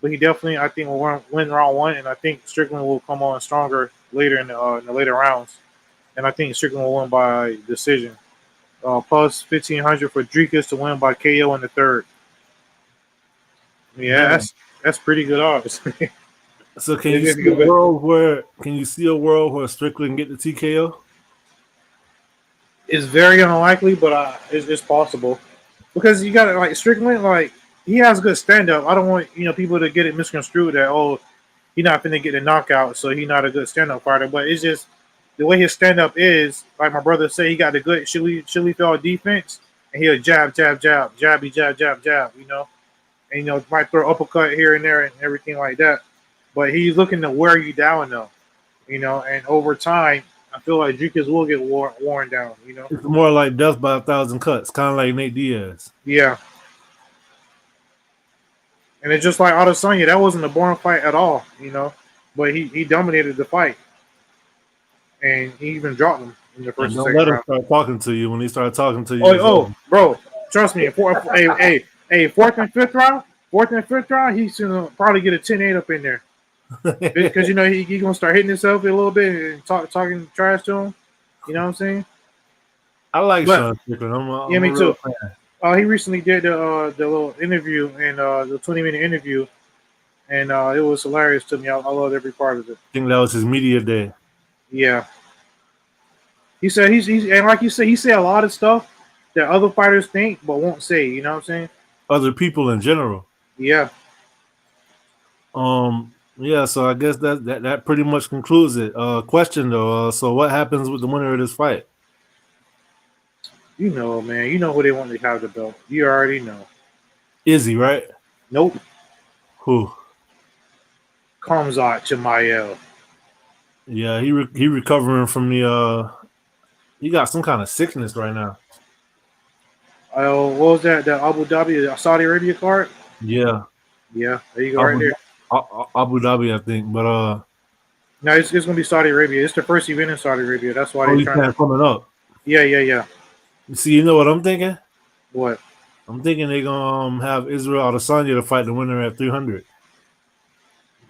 But he definitely, I think, will win round 1. And I think Strickland will come on stronger later in the later rounds. And I think Strickland will win by decision. Plus 1,500 for Dricus to win by KO in the 3rd. Yeah, that's pretty good odds. So can you see a world where Strickland get the TKO? It's very unlikely, but it's possible because you got like Strickland, like he has good stand up. I don't want people to get it misconstrued that he's not finna get a knockout, so he's not a good stand up fighter. But it's just the way his stand up is. Like my brother said, he got a good chili fell defense, and he'll jab, jabby, jab. And might throw uppercut here and there and everything like that. But he's looking to wear you down though, and over time, I feel like Dricus will get worn down, It's more like death by 1,000 cuts, kind of like Nate Diaz. Yeah. And it's just like Adesanya, that wasn't a boring fight at all, but he dominated the fight. And he even dropped him in the first and don't let him start talking to you when he started talking to you. Oh, bro, trust me. Fourth and 5th round, he's gonna probably get a 10-8 up in there. Because he gonna start hitting himself a little bit and talking trash to him. You know what I'm saying? I like Sean Strickland. Me too. He recently did the little interview and the 20-minute interview, and it was hilarious to me. I loved every part of it. I think that was his media day. Yeah. He said he's and like you said, he said a lot of stuff that other fighters think but won't say. You know what I'm saying? Other people in general. Yeah. Yeah, so I guess that pretty much concludes it. Question though, so what happens with the winner of this fight? Man. You know who they want to have the belt. You already know. Izzy, right? Nope. Who? Khamzat Chimaev. Yeah, he recovering from the he got some kind of sickness right now. What was that? The Abu Dhabi, Saudi Arabia card? Yeah. Yeah, there you go, right there. Abu Dhabi, I think, but no, it's gonna be Saudi Arabia. It's the first event in Saudi Arabia. That's why they're trying to coming up. Yeah. You see, you know what I'm thinking? What? I'm thinking they're gonna have Israel Adesanya to fight the winner at 300.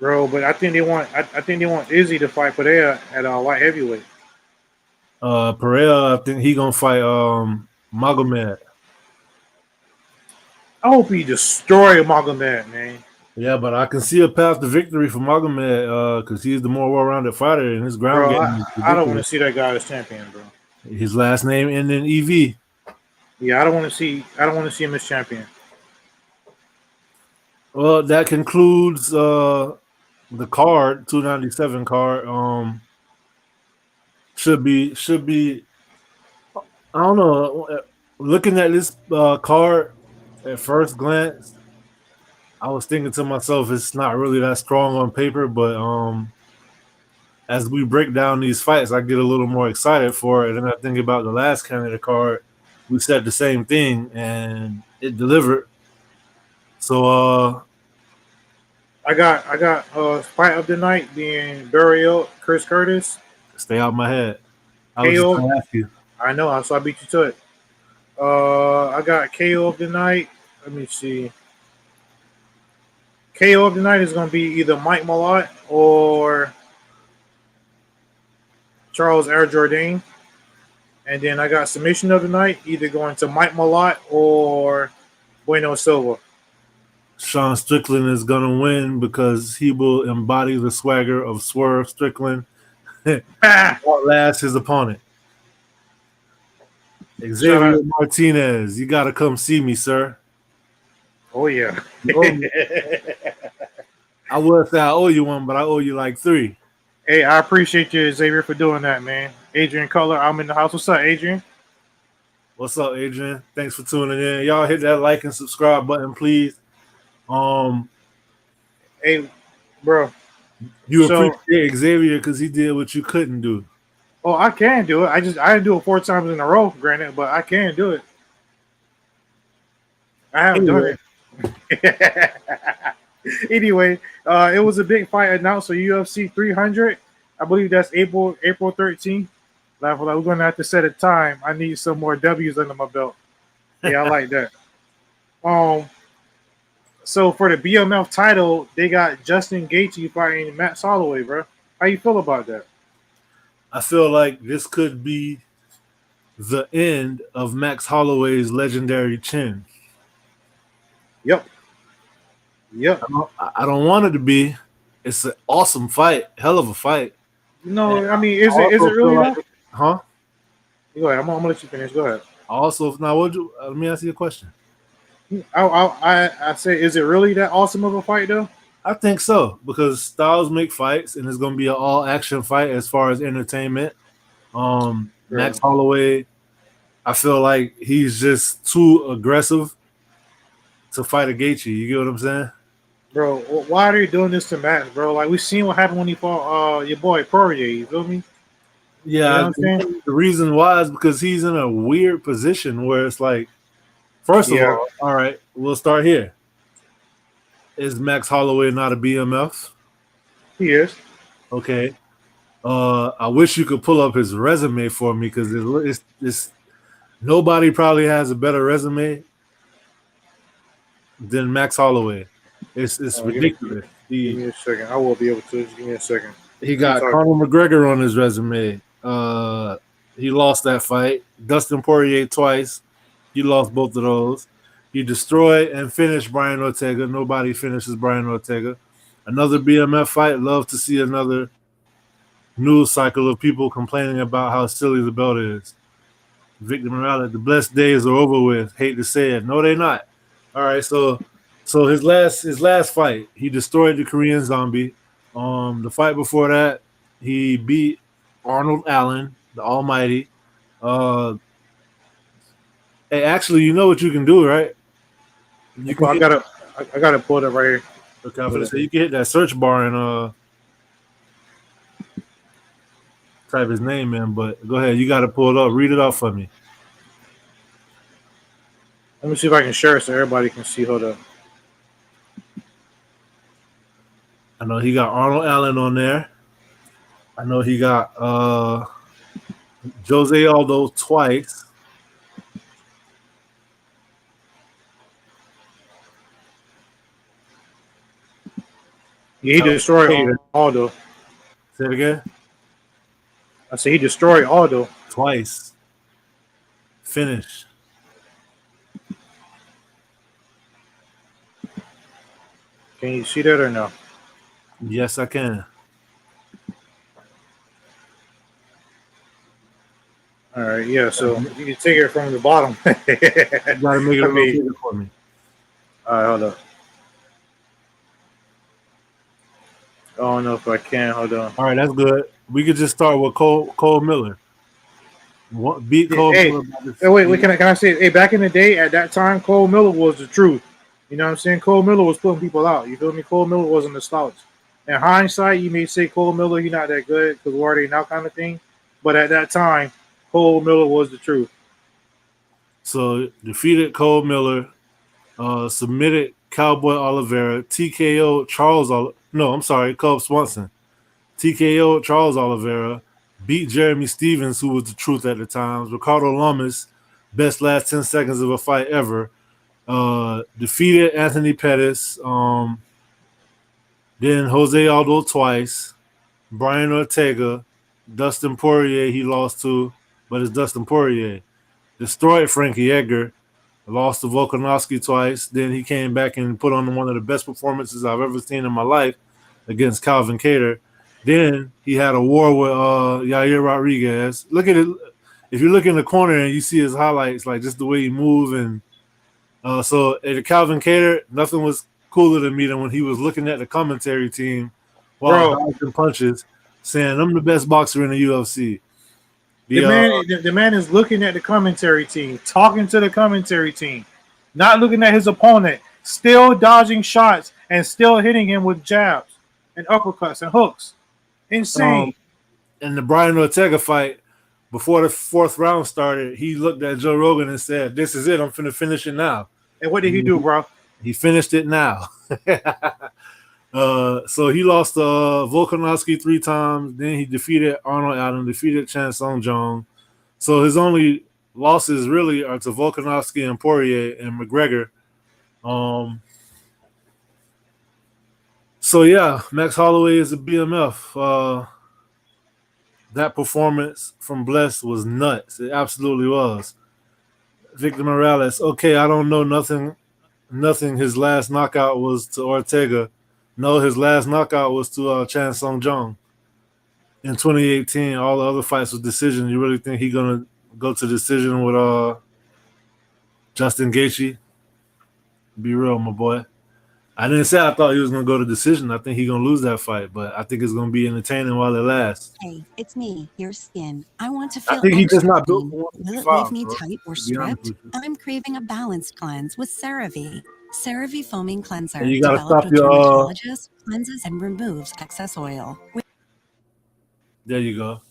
Bro, but I think they want Izzy to fight Pereira at light heavyweight. Pereira, I think he gonna fight Magomed. I hope he destroy Magomed, man. Yeah, but I can see a path to victory for Magomed because he's the more well-rounded fighter and his ground game. I don't want to see that guy as champion, bro. His last name ending EV. Yeah, I don't want to see him as champion. Well, that concludes the card, 297 card. Should be. I don't know. Looking at this card at first glance, I was thinking to myself, it's not really that strong on paper, but as we break down these fights, I get a little more excited for it. And I think about the last Canada card, we said the same thing, and it delivered. So I got fight of the night being Burial, Chris Curtis. Stay out my head. I was just KO. gonna ask you. I know, so I beat you to it. I got KO of the night. Let me see. KO of the night is going to be either Mike Malott or Charles Air Jourdain. And then I got submission of the night, either going to Mike Malott or Bueno Silva. Sean Strickland is gonna win because he will embody the swagger of Swerve Strickland, outlast his opponent. Xavier Martinez, you gotta come see me, sir. Oh yeah. I would say I owe you one, but I owe you like 3. Hey, I appreciate you, Xavier, for doing that, man. Adrian Cutler, I'm in the house. What's up, Adrian? What's up, Adrian? Thanks for tuning in. Y'all hit that like and subscribe button, please. Hey, bro. You appreciate Xavier because he did what you couldn't do. Oh, I can do it. I didn't do it 4 times in a row, granted, but I can do it. I haven't done it. Anyway, it was a big fight announced for UFC 300. I believe that's April 13th. Like, we're going to have to set a time. I need some more W's under my belt. Yeah, I like that. So for the BMF title, they got Justin Gaethje fighting Max Holloway, bro. How you feel about that? I feel like this could be the end of Max Holloway's legendary chin. Yep. I don't want it to be. It's an awesome fight, hell of a fight. No, I mean, is it really? Like, huh? Go ahead. I'm gonna let you finish. Go ahead. Also, now let me ask you a question. I say, is it really that awesome of a fight though? I think so, because styles make fights, and it's going to be an all-action fight as far as entertainment. Max Holloway, I feel like he's just too aggressive to fight a Gaethje. You get what I'm saying? Bro, why are they doing this to Max, bro? Like, we seen what happened when he fought your boy Poirier. You feel me? Yeah, you know the reason why is because he's in a weird position where it's like, first of all right, we'll start here. Is Max Holloway not a BMF? He is. Okay. I wish you could pull up his resume for me because it's nobody probably has a better resume than Max Holloway. It's ridiculous. Give me a second. I will be able to. Just give me a second. He got Conor McGregor on his resume. He lost that fight. Dustin Poirier twice. He lost both of those. He destroyed and finished Brian Ortega. Nobody finishes Brian Ortega. Another BMF fight. Love to see another news cycle of people complaining about how silly the belt is. Victor Morales, the blessed days are over with. Hate to say it. No, they're not. All right, so his last fight, he destroyed the Korean Zombie. The fight before that, he beat Arnold Allen, the Almighty. Hey, actually, you know what you can do, right? I gotta pull it up right here. Okay, so you can hit that search bar and type his name in. But go ahead, you got to pull it up. Read it off for me. Let me see if I can share it so everybody can see. Hold up. I know he got Arnold Allen on there. I know he got Jose Aldo twice. Yeah, he destroyed Aldo. Say it again. I said he destroyed Aldo twice. Finish. Can you see that or no? Yes, I can. All right, yeah. So you can take it from the bottom. You gotta make it a little bigger for me. All right, hold up. I don't know if I can. Hold on. All right, that's good. We could just start with Cole Miller. Beat Cole Miller. Hey, wait, can I say? Hey, back in the day, at that time, Cole Miller was the truth. You know what I'm saying? Cole Miller was putting people out. You feel me? Cole Miller wasn't the slouch. In hindsight, you may say Cole Miller, he's not that good because where are they now kind of thing. But at that time, Cole Miller was the truth. So defeated Cole Miller, submitted Cowboy Oliveira, TKO Cub Swanson. TKO Charles Oliveira, beat Jeremy Stevens, who was the truth at the time. Ricardo Lamas, best last 10 seconds of a fight ever. Defeated Anthony Pettis. Then Jose Aldo twice. Brian Ortega. Dustin Poirier, he lost to, but it's Dustin Poirier. Destroyed Frankie Edgar, lost to Volkanovski twice. Then he came back and put on one of the best performances I've ever seen in my life against Calvin Kattar. Then he had a war with Yair Rodriguez. Look at it. If you look in the corner and you see his highlights, like just the way he moved, and so at Calvin Kattar, nothing was cooler than me than when he was looking at the commentary team while dodging punches, saying, "I'm the best boxer in the UFC." The man is looking at the commentary team, talking to the commentary team, not looking at his opponent, still dodging shots and still hitting him with jabs and uppercuts and hooks. Insane. In the Brian Ortega fight, before the fourth round started, he looked at Joe Rogan and said, "This is it. I'm finna finish it now." And what did he do, bro? He finished it now. So he lost to Volkanovski 3 times. Then he defeated Arnold Allen, defeated Chan Sung Jung. So his only losses really are to Volkanovski and Poirier and McGregor. So yeah, Max Holloway is a BMF. That performance from Bless was nuts. It absolutely was. Victor Morales, okay, I don't know nothing. His last knockout was to Ortega. No, his last knockout was to Chan Sung Jung in 2018. All the other fights was decision. You really think he's gonna go to decision with Justin Gaethje? Be real, my boy. I didn't say I thought he was gonna go to decision. I think he's gonna lose that fight, but I think it's gonna be entertaining while it lasts. Hey, it's me, your skin. I want to feel. I think he's just not built for Will it 155, leave me bro, tight or to be honest stripped? with you. I'm craving a balanced cleanse with CeraVe. CeraVe foaming cleanser. And you gotta developed stop with your dermatologists, cleanses and removes excess oil. There you go.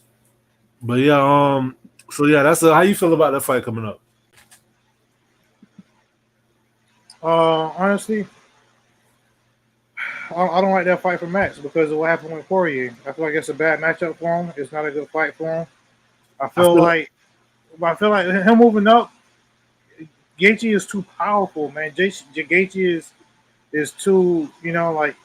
But yeah, so yeah, that's how you feel about that fight coming up. Honestly, I don't like that fight for Max because of what happened with Poirier. I feel like it's a bad matchup for him. It's not a good fight for him. I feel like him moving up, Gaethje is too powerful, man. Gaethje is too, like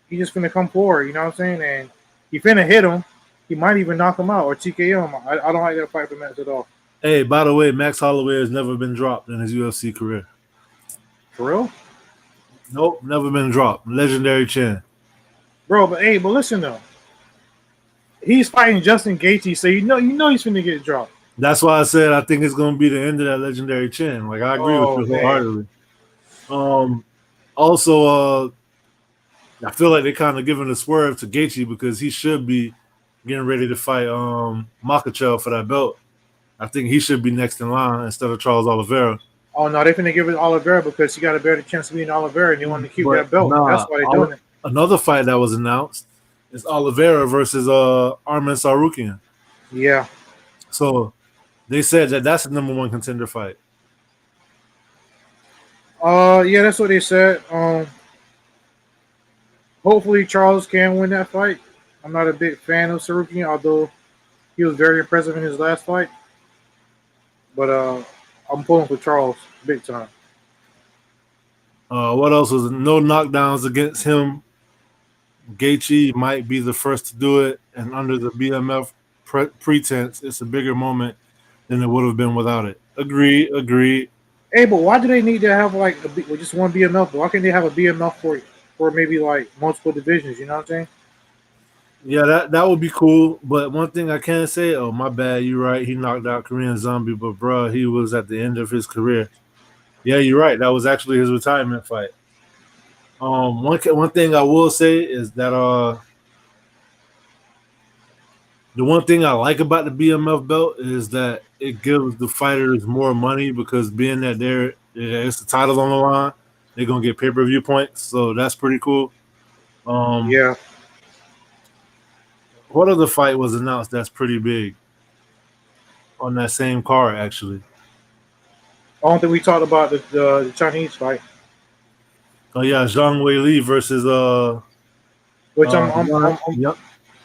he's just finna come forward. You know what I'm saying? And he finna hit him. He might even knock him out or TKO him. I don't like that fight for Max at all. Hey, by the way, Max Holloway has never been dropped in his UFC career. For real? Nope, never been dropped. Legendary chin. Bro, but listen though. He's fighting Justin Gaethje, so you know he's finna get dropped. That's why I said I think it's gonna be the end of that legendary chin. Like I agree with you wholeheartedly. Also, I feel like they're kind of giving a swerve to Gaethje because he should be getting ready to fight Makhachev for that belt. I think he should be next in line instead of Charles Oliveira. Oh no, they're finna give it to Oliveira because he got a better chance of beating Oliveira and he wanted to keep that belt. That's why they're doing it. Another fight that was announced is Oliveira versus Arman Tsarukyan. Yeah. So they said that that's the number 1 contender fight. Yeah, that's what they said. Hopefully Charles can win that fight. I'm not a big fan of Tsarukyan, although he was very impressive in his last fight. But I'm pulling for Charles big time. What else was it? No knockdowns against him. Gaethje might be the first to do it, and under the BMF pretense, it's a bigger moment than it would have been without it. Agreed. Hey, but why do they need to have like just one BMF? Why can't they have a BMF for maybe like multiple divisions? You know what I'm saying? Yeah, that would be cool. But one thing I can say, oh my bad, you're right. He knocked out Korean Zombie, but bro, he was at the end of his career. Yeah, you're right. That was actually his retirement fight. One thing I will say is that the one thing I like about the BMF belt is that it gives the fighters more money because being that it's the title on the line, they're gonna get pay-per-view points. So that's pretty cool. Yeah. What other fight was announced that's pretty big on that same card, actually? I don't think we talked about the Chinese fight. Oh yeah, Zhang Weili versus Which Yan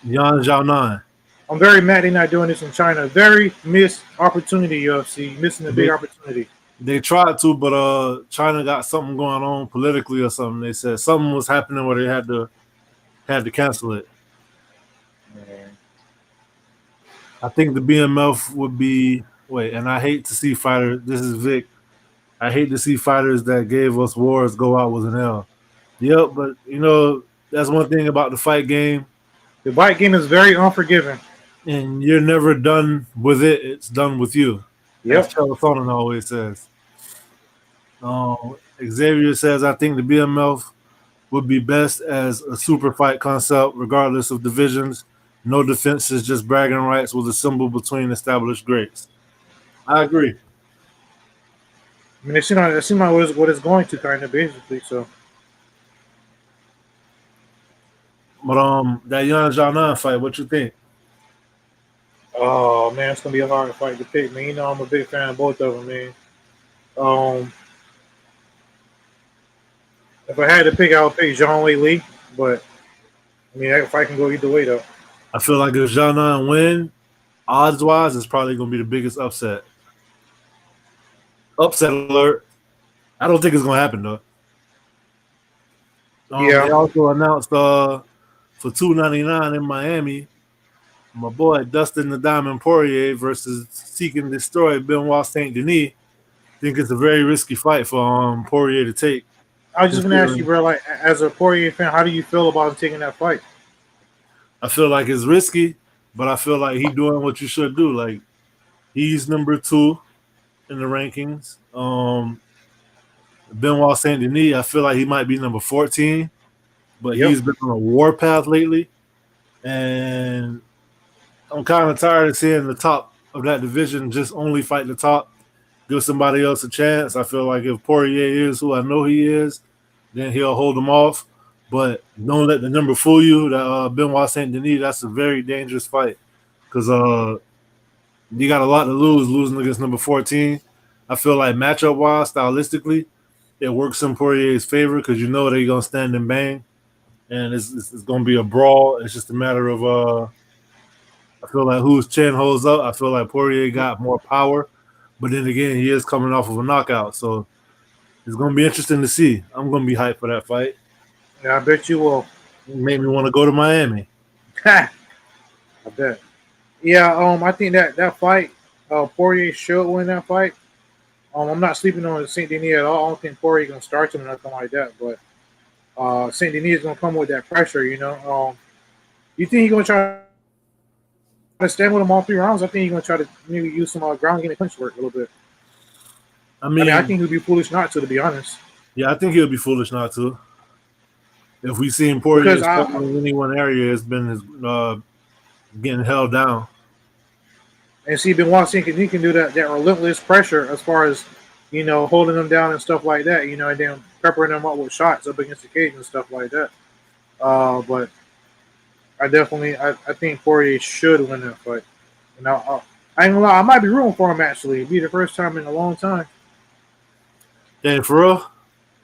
Xiaonan. I'm very mad they're not doing this in China. Very missed opportunity, UFC. Missing a big opportunity. They tried to, but China got something going on politically or something. They said something was happening where they had to cancel it. I think the BMF would be and I hate to see fighters. This is Vic. I hate to see fighters that gave us wars go out with an L. Yep, but that's one thing about the fight game, The fight game is very unforgiving. and you're never done with it. It's done with you, as Yep. Charles Sonnen always says. Xavier says, I think the BMF would be best as a super fight concept, regardless of divisions. No defenses, just bragging rights with a symbol between established greats. I agree. I mean, it seems like what it's going to kind of basically. So But that Yan Xiaonan fight, what you think? oh man, it's gonna be a hard fight to pick, man. You know I'm a big fan of both of them, man. If I had to pick, I would pick Zhang Wei Li, but I mean that fight can go either way though. I feel like if Xiaonan win, odds wise, it's probably gonna be the biggest upset. Upset alert. I don't think it's gonna happen though. Yeah. They also announced for $299 in Miami, my boy Dustin the Diamond Poirier versus Seek and Destroy Benoit Saint Denis. I think it's a very risky fight for Poirier to take. I was just gonna ask you, bro. Like, as a Poirier fan, how do you feel about him taking that fight? I feel like it's risky, but I feel like he's doing what you should do. Like, he's number 2 in the rankings. Benoit Saint Denis, I feel like he might be number 14, but he's been on a war path lately, and I'm kind of tired of seeing the top of that division just only fight the top. Give somebody else a chance. I feel like if Poirier is who I know he is, then he'll hold them off. But don't let the number fool you. That Benoit Saint Denis, that's a very dangerous fight because you got a lot to losing against number 14. I feel like matchup wise, stylistically, it works in Poirier's favor because you know they're gonna stand and bang, and it's gonna be a brawl. It's just a matter of I feel like whose chin holds up. I feel like Poirier got more power. But then again, he is coming off of a knockout, so it's going to be interesting to see. I'm going to be hyped for that fight. Yeah, I bet you will. It made me want to go to Miami. I bet. Yeah, I think that fight, Poirier should win that fight. I'm not sleeping on Saint Denis at all. I don't think Poirier gonna start him or nothing like that. But Saint Denis is gonna come with that pressure, you know. You think he's gonna try to stand with him all 3 rounds? I think he's gonna try to maybe use some ground game and punch work a little bit. I mean, I think he'd be foolish not to be honest. Yeah, I think he'll be foolish not to. If we see him Poirier in any one area, it's been getting held down. And see, Benoit Saint Denis can do that relentless pressure as far as, holding them down and stuff like that, and then peppering them up with shots up against the cage and stuff like that. But I think Poirier should win that fight. I ain't gonna lie, I might be rooting for him actually. It'd be the first time in a long time. Dang, for real?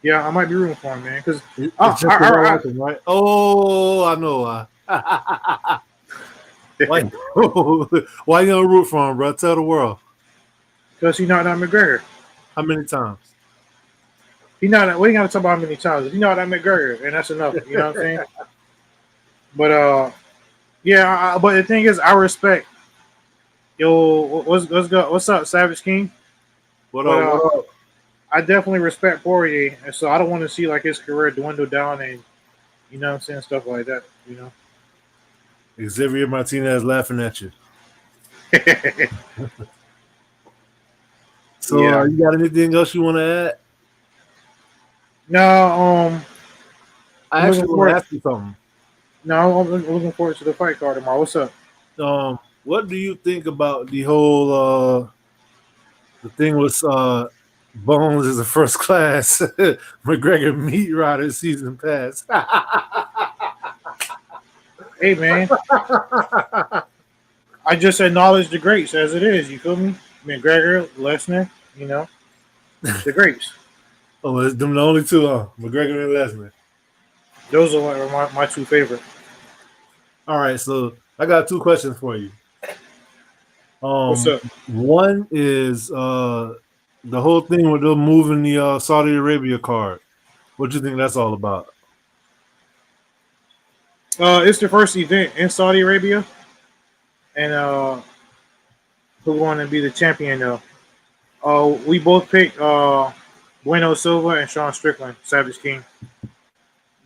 Yeah, I might be rooting for him, man. Because right? Oh, I know why. Why you gonna root for him, bro? Tell the world. Because he knocked out McGregor. How many times? We ain't gotta talk about how many times. He knocked out McGregor, and that's enough. You know what I'm saying? But yeah. But the thing is, I respect. Yo, what's up, Savage King? What up? I definitely respect Poirier, and so I don't want to see like his career dwindle down, and you know what I'm saying, stuff like that. Xavier Martinez laughing at you. So, yeah. You got anything else you want to add? No. I actually want to ask you something. No, I'm looking forward to the fight card tomorrow. What's up? What do you think about the whole the thing with Bonez is a first class McGregor meat rider season pass? Hey man, I just acknowledge the greats as it is. You feel me? McGregor, Lesnar, the greats. Oh, it's them the only two, McGregor and Lesnar. Those are my 2 favorite. All right, so I got 2 questions for you. What's up? One is the whole thing with them moving the Saudi Arabia card. What do you think that's all about? It's the first event in Saudi Arabia, and who going to be the champion though. We both picked Bueno Silva and Sean Strickland, Savage King.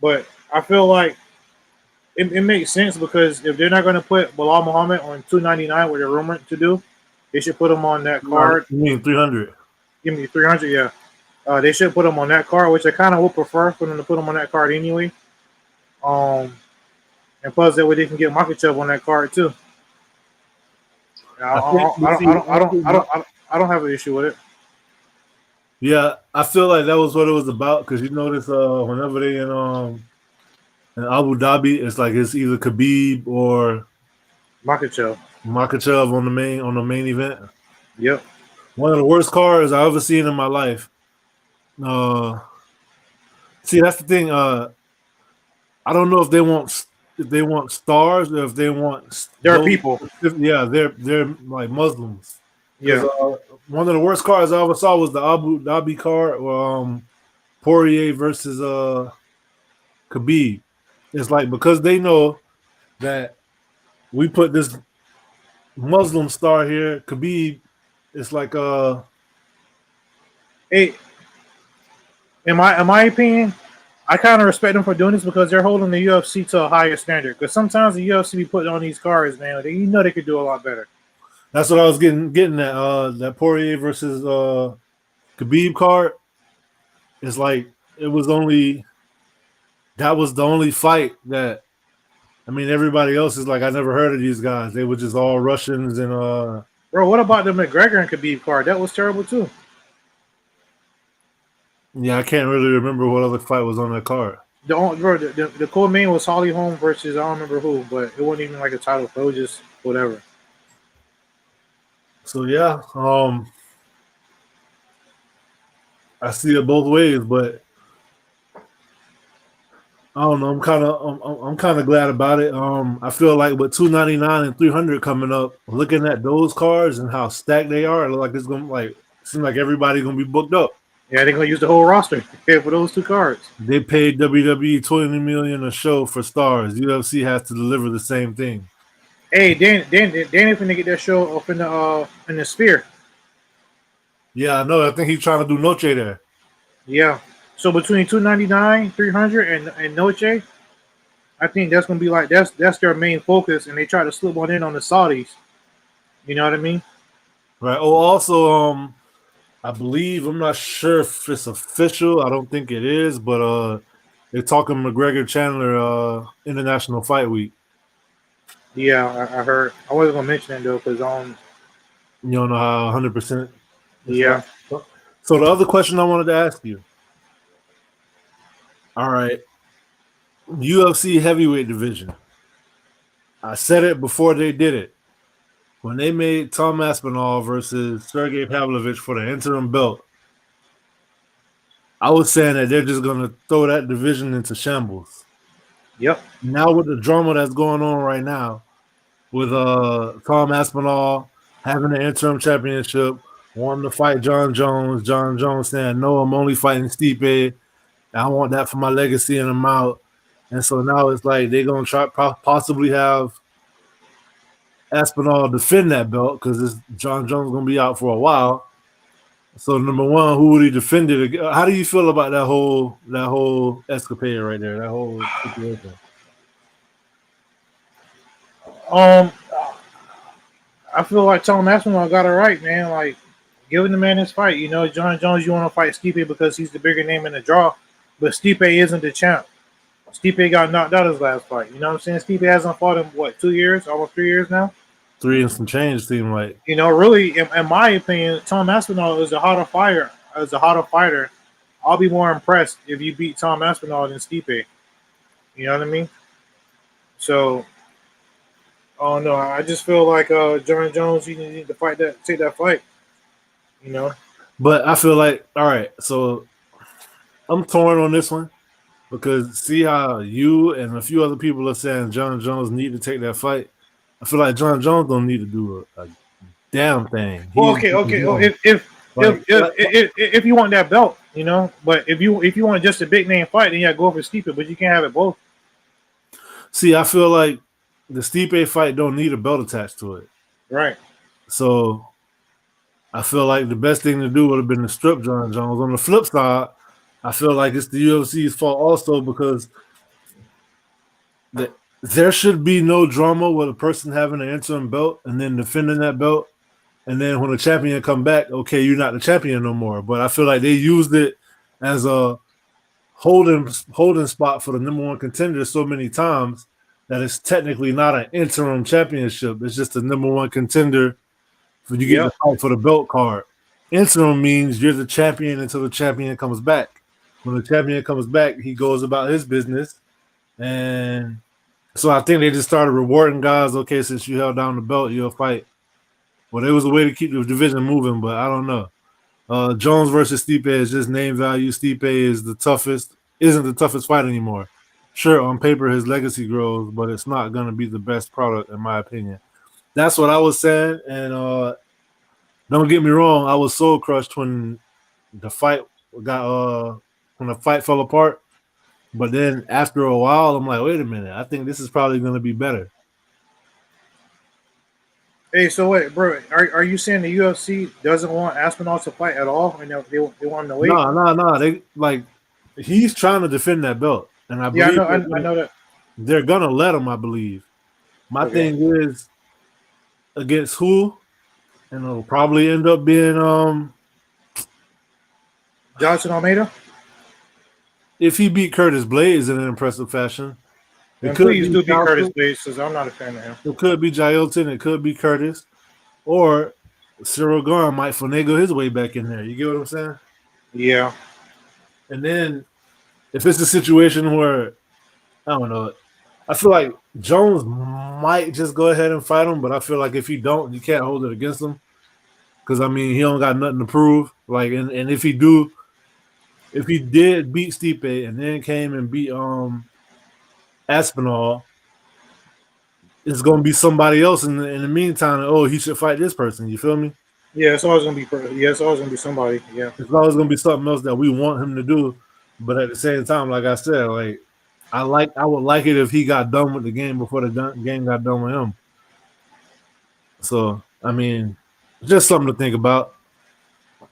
But I feel like it makes sense because if they're not going to put Bilal Muhammad on 299, what they're rumored to do, they should put him on that card. You mean 300? Give me 300, yeah. They should put him on that card, which I kind of would prefer for them to put him on that card anyway. And plus that way they can get Makachev on that card too. I don't have an issue with it. Yeah, I feel like that was what it was about because you notice whenever they in Abu Dhabi, it's like it's either Khabib or Makachev on the main event. Yep. One of the worst cards I've ever seen in my life. See, that's the thing. I don't know if they want stars or if they want they're people. Yeah, they're like Muslims. Yeah. One of the worst cards I ever saw was the Abu Dhabi card, Poirier versus Khabib. It's like because they know that we put this Muslim star here, Khabib. It's like hey, in my opinion, I kind of respect them for doing this because they're holding the UFC to a higher standard. Because sometimes the UFC be putting on these cards, man, they they could do a lot better. That's what I was getting at. That Poirier versus Khabib card. It's like that was the only fight that. I mean, everybody else is like I never heard of these guys. They were just all Russians and Bro, what about the McGregor and Khabib card? That was terrible too. Yeah, I can't really remember what other fight was on that card. The co-main was Holly Holm versus I don't remember who, but it wasn't even like a title. It was just whatever. So yeah, I see it both ways, but I don't know. I'm kind of glad about it. I feel like with 299 and 300 coming up, looking at those cards and how stacked they are, it look like it's gonna seem like everybody's gonna be booked up. Yeah, they're gonna use the whole roster for those two cards. They paid WWE $20 million a show for stars. UFC has to deliver the same thing. Hey, Danny finna get that show up in the Sphere. Yeah, I know. I think he's trying to do Noche there. Yeah. So between 299, 300, and Noche, I think that's gonna be like that's their main focus, and they try to slip one in on the Saudis. You know what I mean? Right. Oh, also, I believe I'm not sure if it's official. I don't think it is, but they're talking McGregor Chandler International Fight Week. Yeah, I heard. I wasn't gonna mention it though because you don't know how 100%. Yeah. So the other question I wanted to ask you. All right, UFC heavyweight division. I said it before they did it. When they made Tom Aspinall versus Sergey Pavlovich for the interim belt, I was saying that they're just going to throw that division into shambles. Yep. Now with the drama that's going on right now, with Tom Aspinall having the interim championship, wanting to fight John Jones saying, no, I'm only fighting Stipe. I want that for my legacy and I'm out. And so now it's like they're going to try possibly have Aspinall defend that belt because John Jones going to be out for a while. So number one, who would he defend it against? How do you feel about that whole escapade right there, that whole situation? I feel like Tom Aspinall got it right, man. Like giving the man his fight. You know, John Jones, you want to fight Stipe because he's the bigger name in the draw, but Stipe isn't the champ. Stipe got knocked out his last fight. You know what I'm saying? Stipe hasn't fought in what, 2 years, almost 3 years now. 3 and some change seem like. You know, really, in my opinion, Tom Aspinall is a hotter fighter. I'll be more impressed if you beat Tom Aspinall than Stipe. You know what I mean? So, oh no, I just feel like John Jones, you need to take that fight. You know. But I feel like, all right, so I'm torn on this one because see how you and a few other people are saying John Jones need to take that fight. I feel like John Jones don't need to do a damn thing. Okay. If you want that belt, you know, but if you want just a big name fight, then you gotta go for Stipe, but you can't have it both. See, I feel like the Stipe fight don't need a belt attached to it. Right. So I feel like the best thing to do would have been to strip John Jones. On the flip side, I feel like it's the UFC's fault also because there should be no drama with a person having an interim belt and then defending that belt. And then when the champion come back, okay, you're not the champion no more. But I feel like they used it as a holding spot for the number one contender so many times that it's technically not an interim championship. It's just the number one contender for you get to fight for the belt card. Interim means you're the champion until the champion comes back. When the champion comes back, he goes about his business. And so I think they just started rewarding guys. Okay, since you held down the belt, you'll fight. Well, it was a way to keep the division moving, but I don't know. Jones versus Stipe is just name value. Stipe isn't the toughest fight anymore. Sure, on paper his legacy grows, but it's not going to be the best product in my opinion. That's what I was saying, and don't get me wrong, I was soul crushed when the fight fell apart. But then after a while, I'm like, wait a minute, I think this is probably going to be better. Hey, so wait, bro, are you saying the UFC doesn't want Aspinall to fight at all, and they want him to wait? No. They he's trying to defend that belt, and I believe I know that they're gonna let him. I believe. My thing is against who, and it'll probably end up being Johnson Almeida. If he beat Curtis Blades in an impressive fashion. And please do beat Curtis Blades, because I'm not a fan of him. It could be Jailton, it could be Curtis, or Cyril Gahn might finagle his way back in there. You get what I'm saying? Yeah. And then if it's a situation where, I don't know, I feel like Jones might just go ahead and fight him, but I feel like if he don't, you can't hold it against him. Because, I mean, he don't got nothing to prove. Like, and if he did beat Stipe and then came and beat Aspinall, it's gonna be somebody else in the meantime. Oh, he should fight this person. You feel me? Yeah, it's always gonna be somebody. Yeah, it's always gonna be something else that we want him to do. But at the same time, like I said, like I would like it if he got done with the game before the game got done with him. So I mean, just something to think about.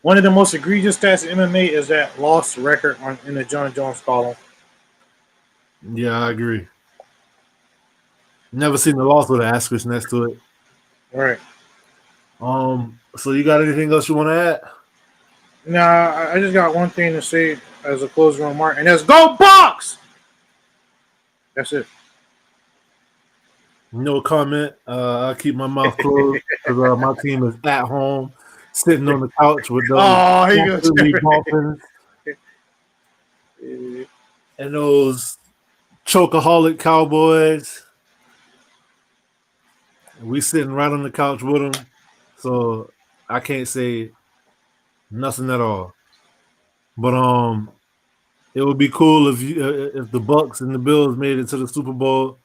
One of the most egregious stats in MMA is that loss record in the John Jones column. Yeah, I agree. Never seen the loss with an asterisk next to it. All right. So you got anything else you want to add? Nah, I just got one thing to say as a closing remark, and that's go Bucks! That's it. No comment. I'll keep my mouth closed because my team is at home, sitting on the couch with those Dolphins and those chokeaholic Cowboys. We sitting right on the couch with them, so I can't say nothing at all. But it would be cool if the Bucks and the Bills made it to the Super Bowl.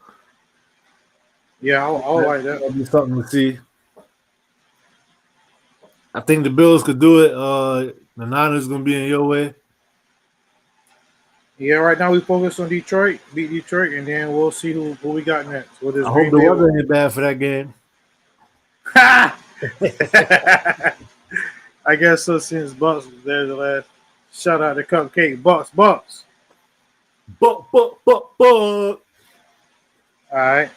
Yeah, I'll like that. That'd be something to see. I think the Bills could do it. The Niners gonna be in your way. Yeah, right now we focus on Detroit, beat Detroit, and then we'll see who we got next. I hope the weather ain't bad for that game. I guess so. Since Bucks, there's the last shout out to Cupcake Bucks. Buck. All right.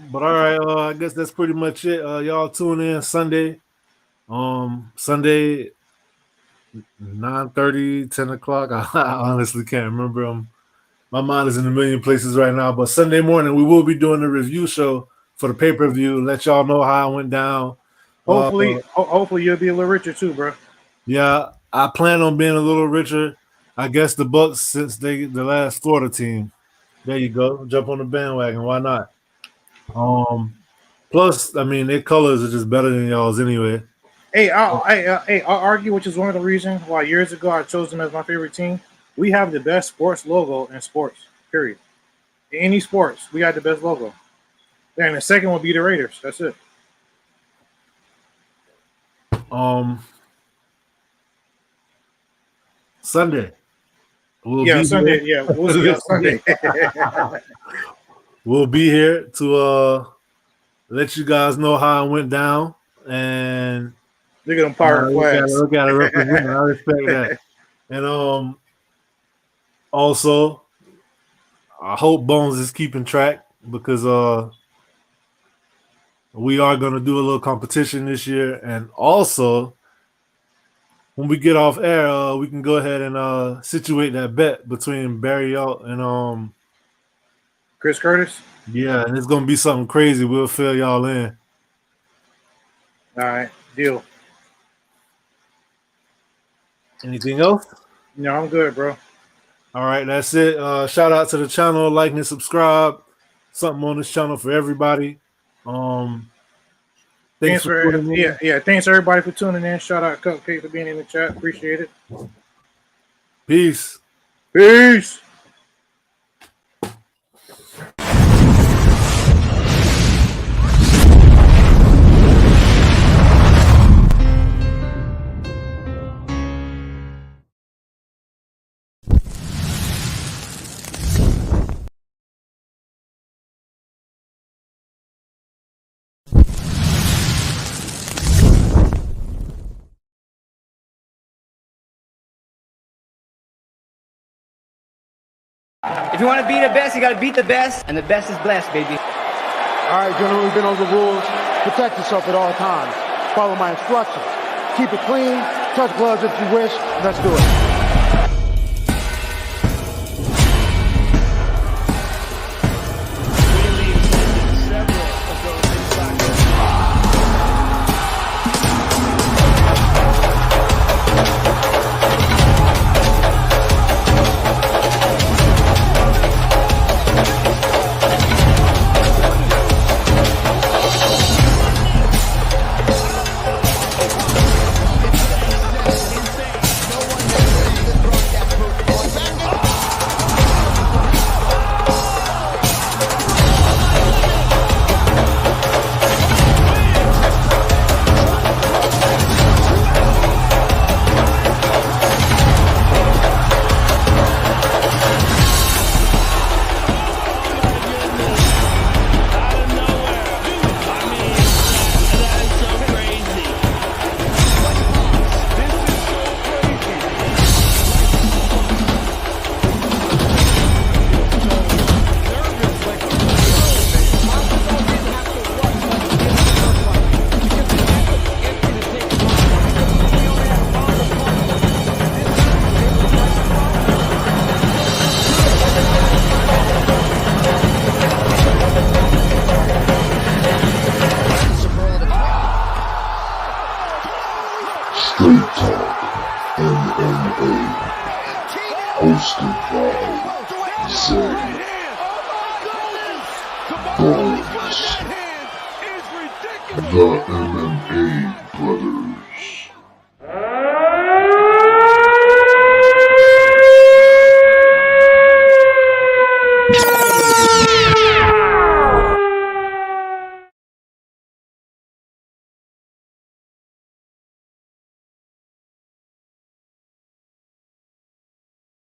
But all right, I guess that's pretty much it. Y'all tune in Sunday. Sunday 9:30, 10 o'clock. I honestly can't remember. My mind is in a million places right now. But Sunday morning, we will be doing a review show for the pay-per-view. Let y'all know how it went down. Hopefully you'll be a little richer too, bro. Yeah, I plan on being a little richer. I guess the Bucks, since the last Florida team. There you go. Jump on the bandwagon. Why not? Plus, I mean, their colors are just better than y'all's anyway. Hey, I'll argue, which is one of the reasons why years ago I chose them as my favorite team. We have the best sports logo in sports, period. In any sports, we got the best logo. And the second will be the Raiders. That's it. Sunday. Sunday. Yeah, we'll see on Sunday. We'll be here to let you guys know how it went down and Look at them power flags. Look at it represent. I respect that. And also, I hope Bonez is keeping track because we are gonna do a little competition this year, and also when we get off air, we can go ahead and situate that bet between Barry Alt and Chris Curtis. Yeah, and it's gonna be something crazy. We'll fill y'all in. All right, deal. Anything else? No, I'm good, bro. All right, that's it. Shout out to the channel, like and subscribe. Something on this channel for everybody. Thanks for thanks everybody for tuning in. Shout out Cupcake for being in the chat. Appreciate it. Peace. Peace. If you want to be the best, you got to beat the best, and the best is blessed, baby. All right, gentlemen, we've been over the rules. Protect yourself at all times. Follow my instructions. Keep it clean. Touch gloves if you wish. Let's do it. Straight Talk MMA, hosted by Zay, Bonez, the MMA Brothers.